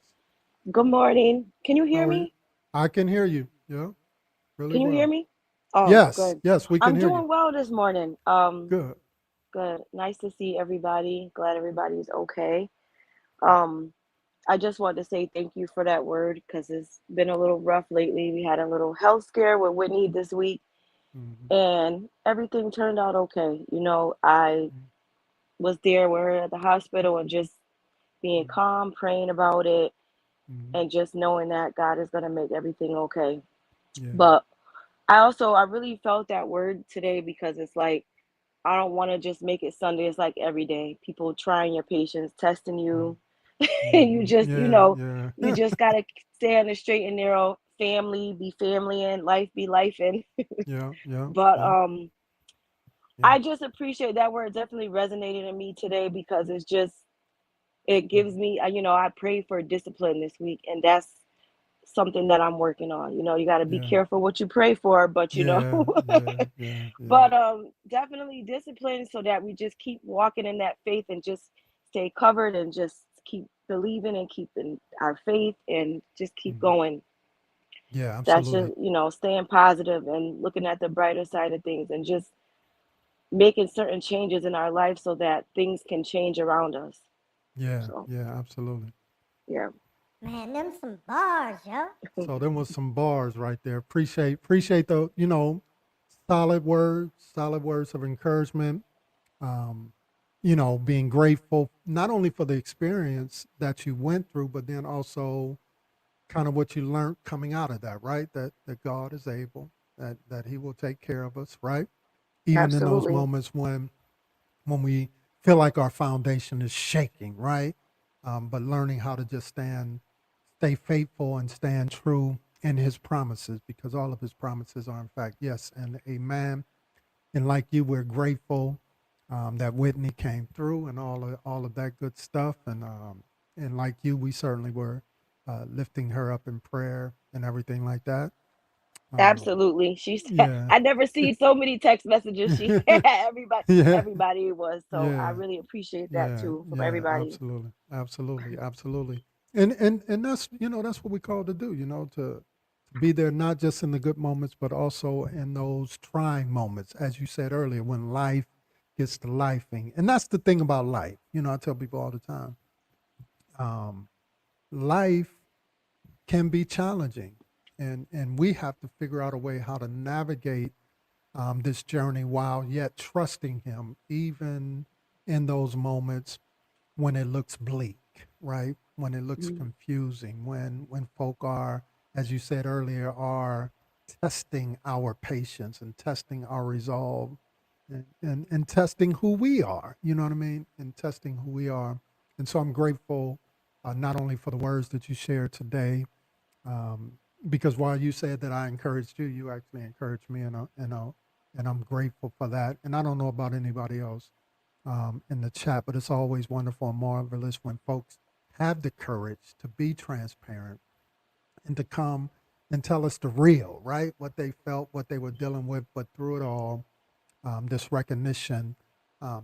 Good morning. Can you How hear are you? me? I can hear you. Yeah, really Can you well. hear me? Oh, Yes, good. yes, we can I'm hear doing you. well this morning. Good. Good. Nice to see everybody. Glad everybody's okay. Um, I just want to say thank you for that word because it's been a little rough lately. We had a little health scare with Whitney this week, Mhm, and everything turned out okay. I mhm, was there with her at the hospital and just being mhm, calm, praying about it, mhm. and just knowing that God is going to make everything okay. Yeah. But I really felt that word today because it's like I don't want to just make it Sunday. It's like every day, people trying your patience, testing Mhm, you, and mhm. you Yeah, you yeah. just gotta stay on the straight and narrow. Family be family and life be life and. Yeah, yeah, But yeah, yeah. I just appreciate that word. Definitely resonated in me today because it gives Mhm. me. I pray for discipline this week, and that's something that I'm working on. You got to be Yeah, careful what you pray for, but yeah, yeah, yeah, yeah, but definitely discipline so that we just keep walking in that faith and just stay covered and just keep believing and keeping our faith and just keep mhm. going. Yeah, That's just, absolutely. staying positive and looking at the brighter side of things and just making certain changes in our life so that things can change around us. Yeah, So, yeah, absolutely. yeah. Man, them some bars, yo. So there was some bars right there. Appreciate the, solid words of encouragement. Um, being grateful not only for the experience that you went through, but then also kind of what you learned coming out of that, right? That God is able, that He will take care of us, right? Even in those Absolutely. moments when we feel like our foundation is shaking, right? But learning how to just stay faithful and stand true in His promises, because all of His promises are in fact yes and amen. And like you, we're grateful that Whitney came through and all of that good stuff. And like you, we certainly were lifting her up in prayer and everything like that. Um, Absolutely. yeah, I never see so many text messages. She had yeah, everybody was. So I yeah, really appreciate that yeah, too from yeah. everybody. Absolutely, absolutely, absolutely. And that's that's what we call to do. To be there not just in the good moments, but also in those trying moments, as you said earlier, when life gets to lifing. And that's the thing about life. I tell people all the time, um, life can be challenging, and we have to figure out a way how to navigate this journey while yet trusting Him, even in those moments when it looks bleak, right? When it looks Mm. confusing, when folk are, as you said earlier, are testing our patience and testing our resolve and testing who we are, you know what I mean? And testing who we are. And so I'm grateful not only for the words that you shared today, um, because while you said that I encouraged you, you actually encouraged me, and I'm grateful for that. And I don't know about anybody else in the chat, but it's always wonderful and marvelous when folks have the courage to be transparent and to come and tell us the real, right? What they felt, what they were dealing with, but through it all, this recognition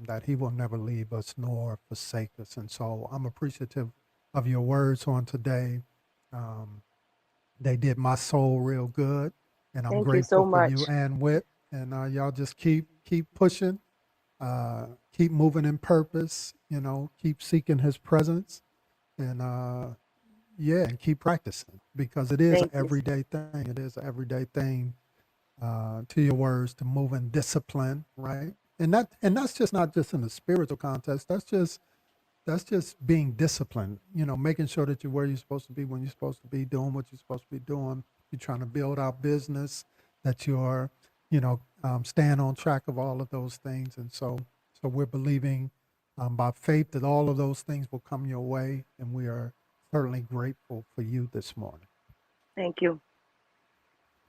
that He will never leave us nor forsake us. And so I'm appreciative of your words on today. Um, they did my soul real good, and I'm Thank you so grateful for you much. and Wit. And y'all just keep pushing, keep moving in purpose, keep seeking his presence, and and keep practicing, because it is an Thank you. everyday thing. It is an everyday thing, to your words, to move in discipline, right? And that's just not just in the spiritual context. That's just being disciplined, making sure that you're where you're supposed to be, when you're supposed to be, doing what you're supposed to be doing. You're trying to build out business, that you're, staying on track of all of those things. And so we're believing by faith that all of those things will come your way. And we are certainly grateful for you this morning. Thank you.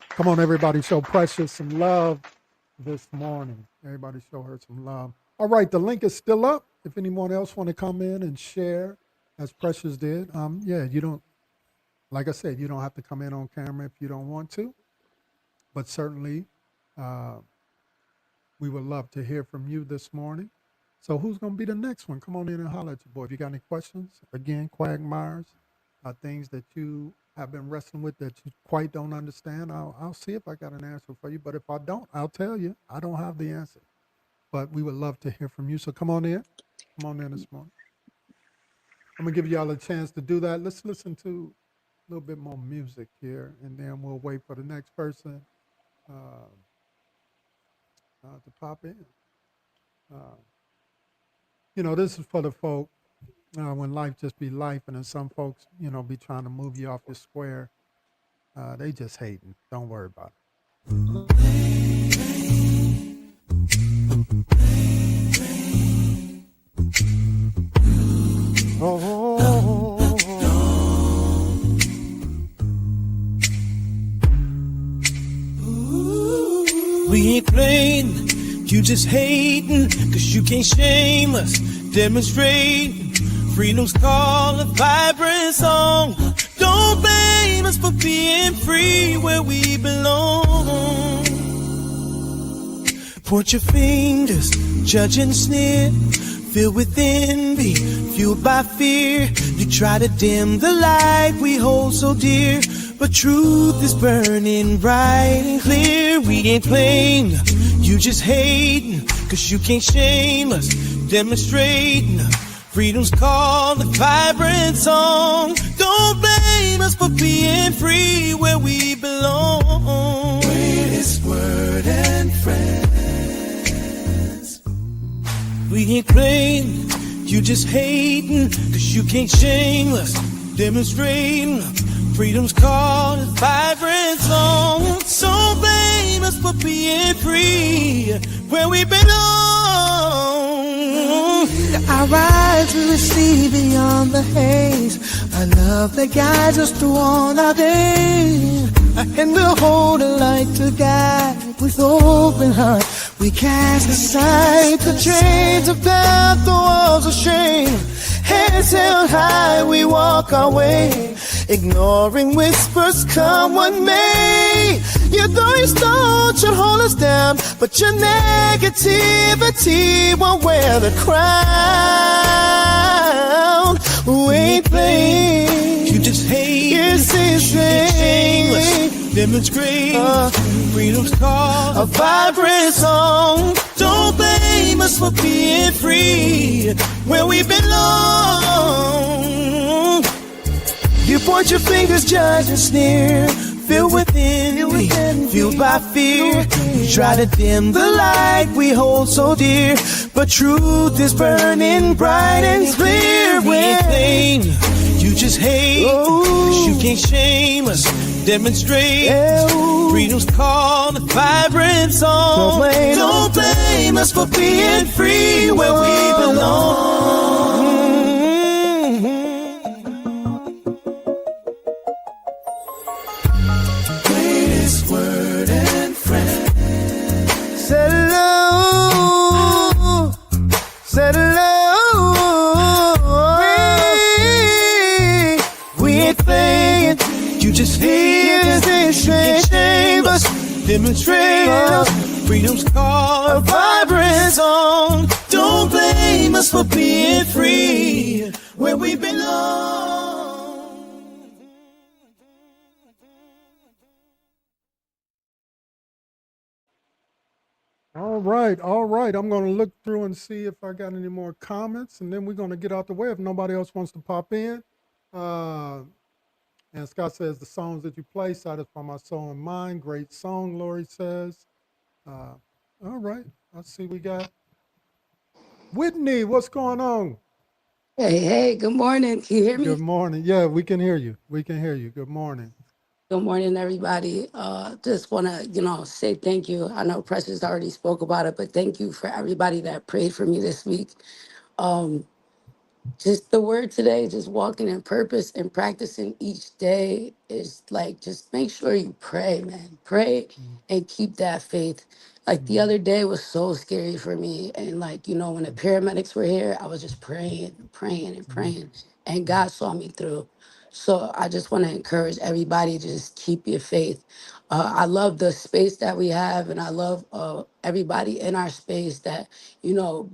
Come on, everybody, show Precious some love this morning. Everybody show her some love. All right, the link is still up. If anyone else want to come in and share, as Precious did, you don't, like I said, you don't have to come in on camera if you don't want to, but certainly we would love to hear from you this morning. So who's going to be the next one? Come on in and holler at your boy. If you got any questions, again, quagmires, things that you have been wrestling with that you quite don't understand, I'll see if I got an answer for you. But if I don't, I'll tell you, I don't have the answer. But we would love to hear from you. So come on in. Come on in this morning. I'm going to give y'all a chance to do that. Let's listen to a little bit more music here, and then we'll wait for the next person to pop in. This is for the folk when life just be life, and then some folks, be trying to move you off your square. They just hating. Don't worry about it. We ain't playing, you just hating, cause you can't shame us, demonstrating freedom's call, a vibrant song. Don't blame us for being free where we belong. Point your fingers, judge and sneer, filled with envy, fueled by fear. You try to dim the light we hold so dear, but truth is burning bright and clear. We ain't playing, you just hating, cause you can't shame us, demonstrating freedom's call, a vibrant song. Don't blame us for being free where we belong. Greatest word and friends. We ain't playing, you just hating, cause you can't shame us, demonstrating freedom's called a vibrant song. So blame us for being free where we belong. I rise to receive beyond the haze. I love that guides us through all our days. And we'll hold a light to guide with open heart. We cast aside the chains of death, the walls of shame. Heads held high, we walk our way, ignoring whispers, come what may. Your throwing stones should hold us down, but your negativity won't wear the crown. We ain't playing, you just hate, yes, it's shameless, demonstrate freedom's call, a vibrant song. Don't blame us for being free where we belong. You point your fingers, judge and sneer, filled with envy, fueled by fear. You try to dim the light we hold so dear, but truth is burning bright and clear. We ain't playing, you just hate, cause you can't shame us, demonstrate freedom's called a vibrant song. Don't blame us for being free where we belong. Greatest word and friend. Said hello, said hello. We ain't playing, you just hate us, you can't shame us, demonstrate freedom's called a vibrant song. Don't blame us for being free where we belong. All right, all right. I'm going to look through and see if I got any more comments, and then we're going to get out the way if nobody else wants to pop in. Uh, and Scott says, the songs that you play satisfy my soul and mind. Great song, Lori says. Uh, all right, let's see. We got Whitney. What's going on? Hey, hey, good morning. Can you hear Good me? morning. Yeah, we can hear you. We can hear you. Good morning. Good morning, everybody. Just want to, say thank you. I know Precious already spoke about it, but thank you for everybody that prayed for me this week. Um, just the word today, just walking in purpose and practicing each day is like, just make sure you pray, man. Pray Mm, and keep that faith. Like the mhm, other day was so scary for me. And like, when the mm, paramedics were here, I was just praying, praying, and mm, praying. And mm, God saw me through. So I just want to encourage everybody to just keep your faith. I love the space that we have, and I love everybody in our space that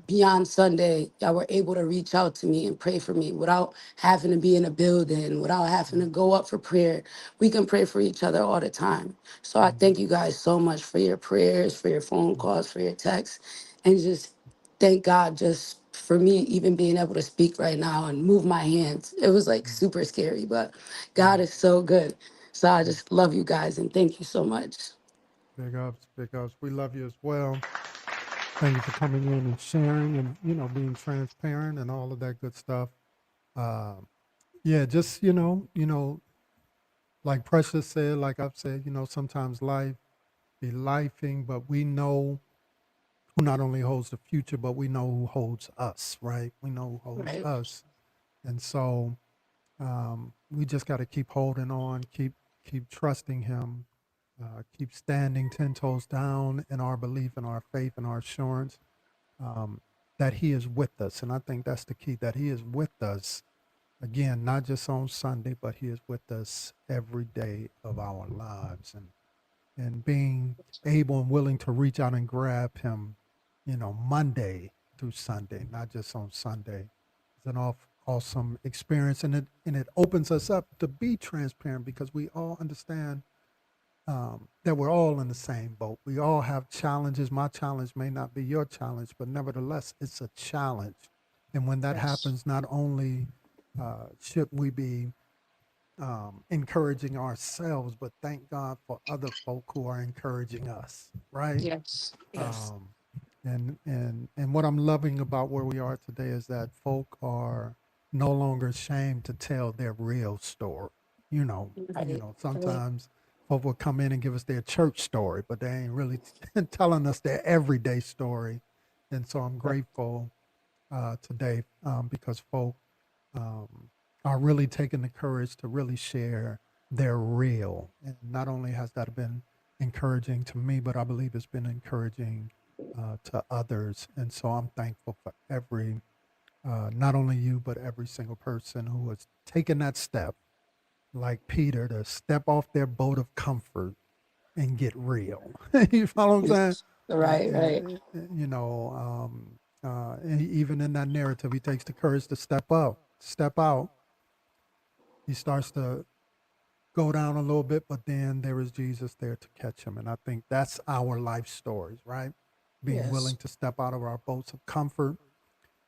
beyond Sunday, y'all were able to reach out to me and pray for me without having to be in a building, without having to go up for prayer. We can pray for each other all the time. So I mhm, thank you guys so much for your prayers, for your phone mm, calls, for your texts, and just thank God just for me even being able to speak right now and move my hands. It was like mm, super scary, but God mm, is so good. So I mm. just love you guys and thank you so much. Big ups, big ups. We love you as well. Thank you for coming in and sharing and, being transparent and all of that good stuff. Um, yeah, just, like Precious said, like I've said, sometimes life be lifing, but we know who not only holds the future, but we know who holds us, right? We know who holds Right. us. And so we just got to keep holding on, keep trusting him, keep standing 10 toes down in our belief and our faith and our assurance um, that he is with us. And I think that's the key, that he is with us, again, not just on Sunday, but he is with us every day of our lives. And being able and willing to reach out and grab him, Monday through Sunday, not just on Sunday. It's an awesome experience. And it opens us up to be transparent because we all understand that we're all in the same boat. We all have challenges. My challenge may not be your challenge, but nevertheless, it's a challenge. And when that Yes. happens, not only should we be encouraging ourselves, but thank God for other folk who are encouraging us, right? Yes. Yes. Um, and what I'm loving about where we are today is that folk are no longer ashamed to tell their real story. Right. Right. Sometimes folk will come in and give us their church story, but they ain't really telling us their everyday story. And so I'm grateful today because folk um, are really taking the courage to really share their real. And not only has that been encouraging to me, but I believe it's been encouraging to others. And so I'm thankful for every, not only you, but every single person who has taken that step, like Peter, to step off their boat of comfort and get real. You follow what I'm saying? Right. Right. Even in that narrative, he takes the courage to step out. He starts to go down a little bit, but then there is Jesus there to catch him. And I think that's our life stories, right? Being willing Yes. to step out of our boats of comfort,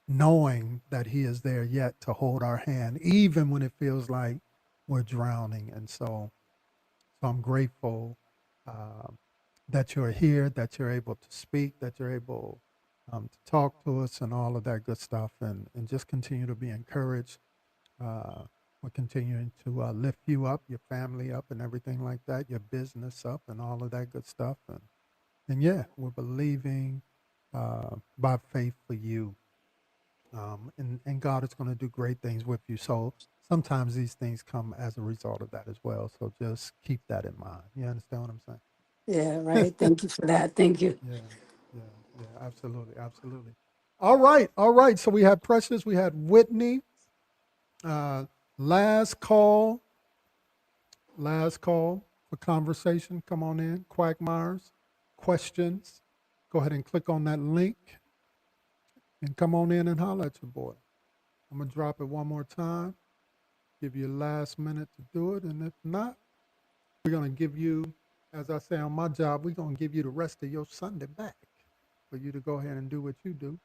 knowing that he is there yet to hold our hand, even when it feels like we're drowning. And so I'm grateful uh, that you're here, that you're able to speak, that you're able to talk to us and all of that good stuff, and just continue to be encouraged. Uh, we're continuing to lift you up, your family up, and everything like that, your business up, and all of that good stuff. And yeah, we're believing by faith for you. And God is going to do great things with you. So sometimes these things come as a result of that as well. So just keep that in mind. You understand what I'm Yeah. saying? Right. Thank you for that. Thank you. Yeah, yeah, yeah, absolutely, absolutely. All right, all right. So we had Precious, we had Whitney. Uh, last call, last call for conversation. Come on in, Quagmires. Questions. Go ahead and click on that link and come on in and holler at your boy. I'm gonna drop it one more time. Give you a last minute to do it, and if not, we're gonna give you, as I say on my job, we're gonna give you the rest of your Sunday back. for you to go ahead and do what you do.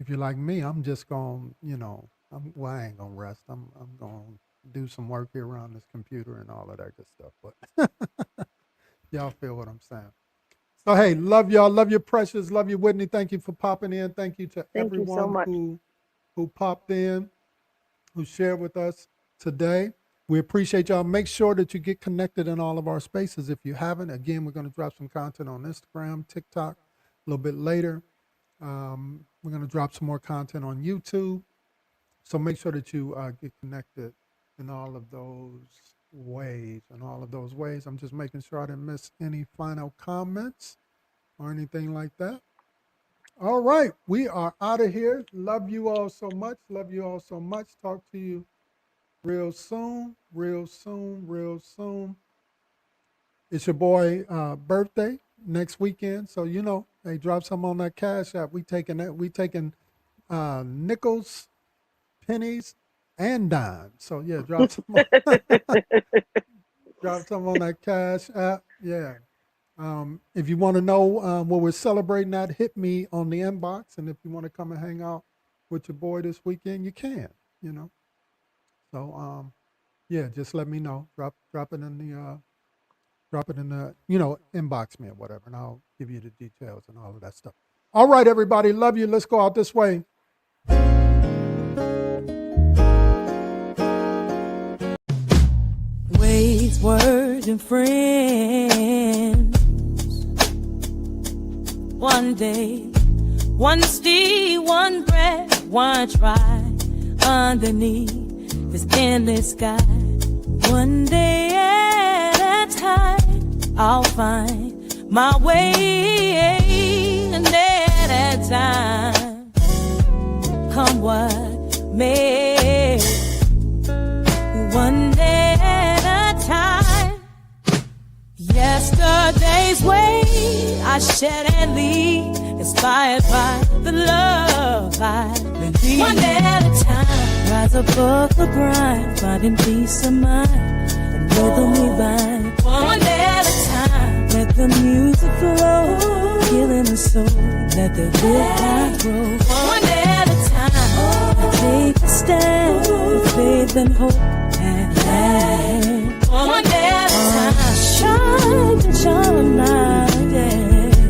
If you're like me, I'm just going, I ain't going to rest. I'm going to do some work here around this computer and all of that good stuff. But y'all feel what I'm saying. So, hey, love y'all. Love you, Precious. Love you, Whitney. Thank you for popping in. Thank you to everyone who popped in, who shared with us today. We appreciate y'all. Make sure that you get connected in all of our spaces if you haven't. Again, we're going to drop some content on Instagram, TikTok a little bit later. We're going to drop some more content on YouTube. So make sure that you get connected in all of those ways. I'm just making sure I didn't miss any final comments or anything like that. All right. We are out of here. Love you all so much. Talk to you real soon. It's your boy birthday next weekend. So, hey, drop some on that Cash App. We taking nickels, pennies, and dimes. So yeah, drop some on that Cash App. Yeah. If you want to know what we're celebrating at, hit me on the inbox. And if you want to come and hang out with your boy this weekend, you can, So yeah, just let me know. Drop it in the inbox me or whatever, and I'll give you the details and all of that stuff. All right, everybody. Love you. Let's go out this way. Ways, word, and friends. One day, one steed, one breath, one try underneath this endless sky. One day at a time, I'll find my way, and at a time, come what may. One day at a time. Yesterday's way I shed and leave, inspired by the love I believe. One day at a time, rise above the grind, finding peace of mind and rhythm divine. One day at a time, let the music flow, healing the soul, let the good times grow. One day at a time, I take a stand with faith and hope at hand. One day at a time, shine and shine.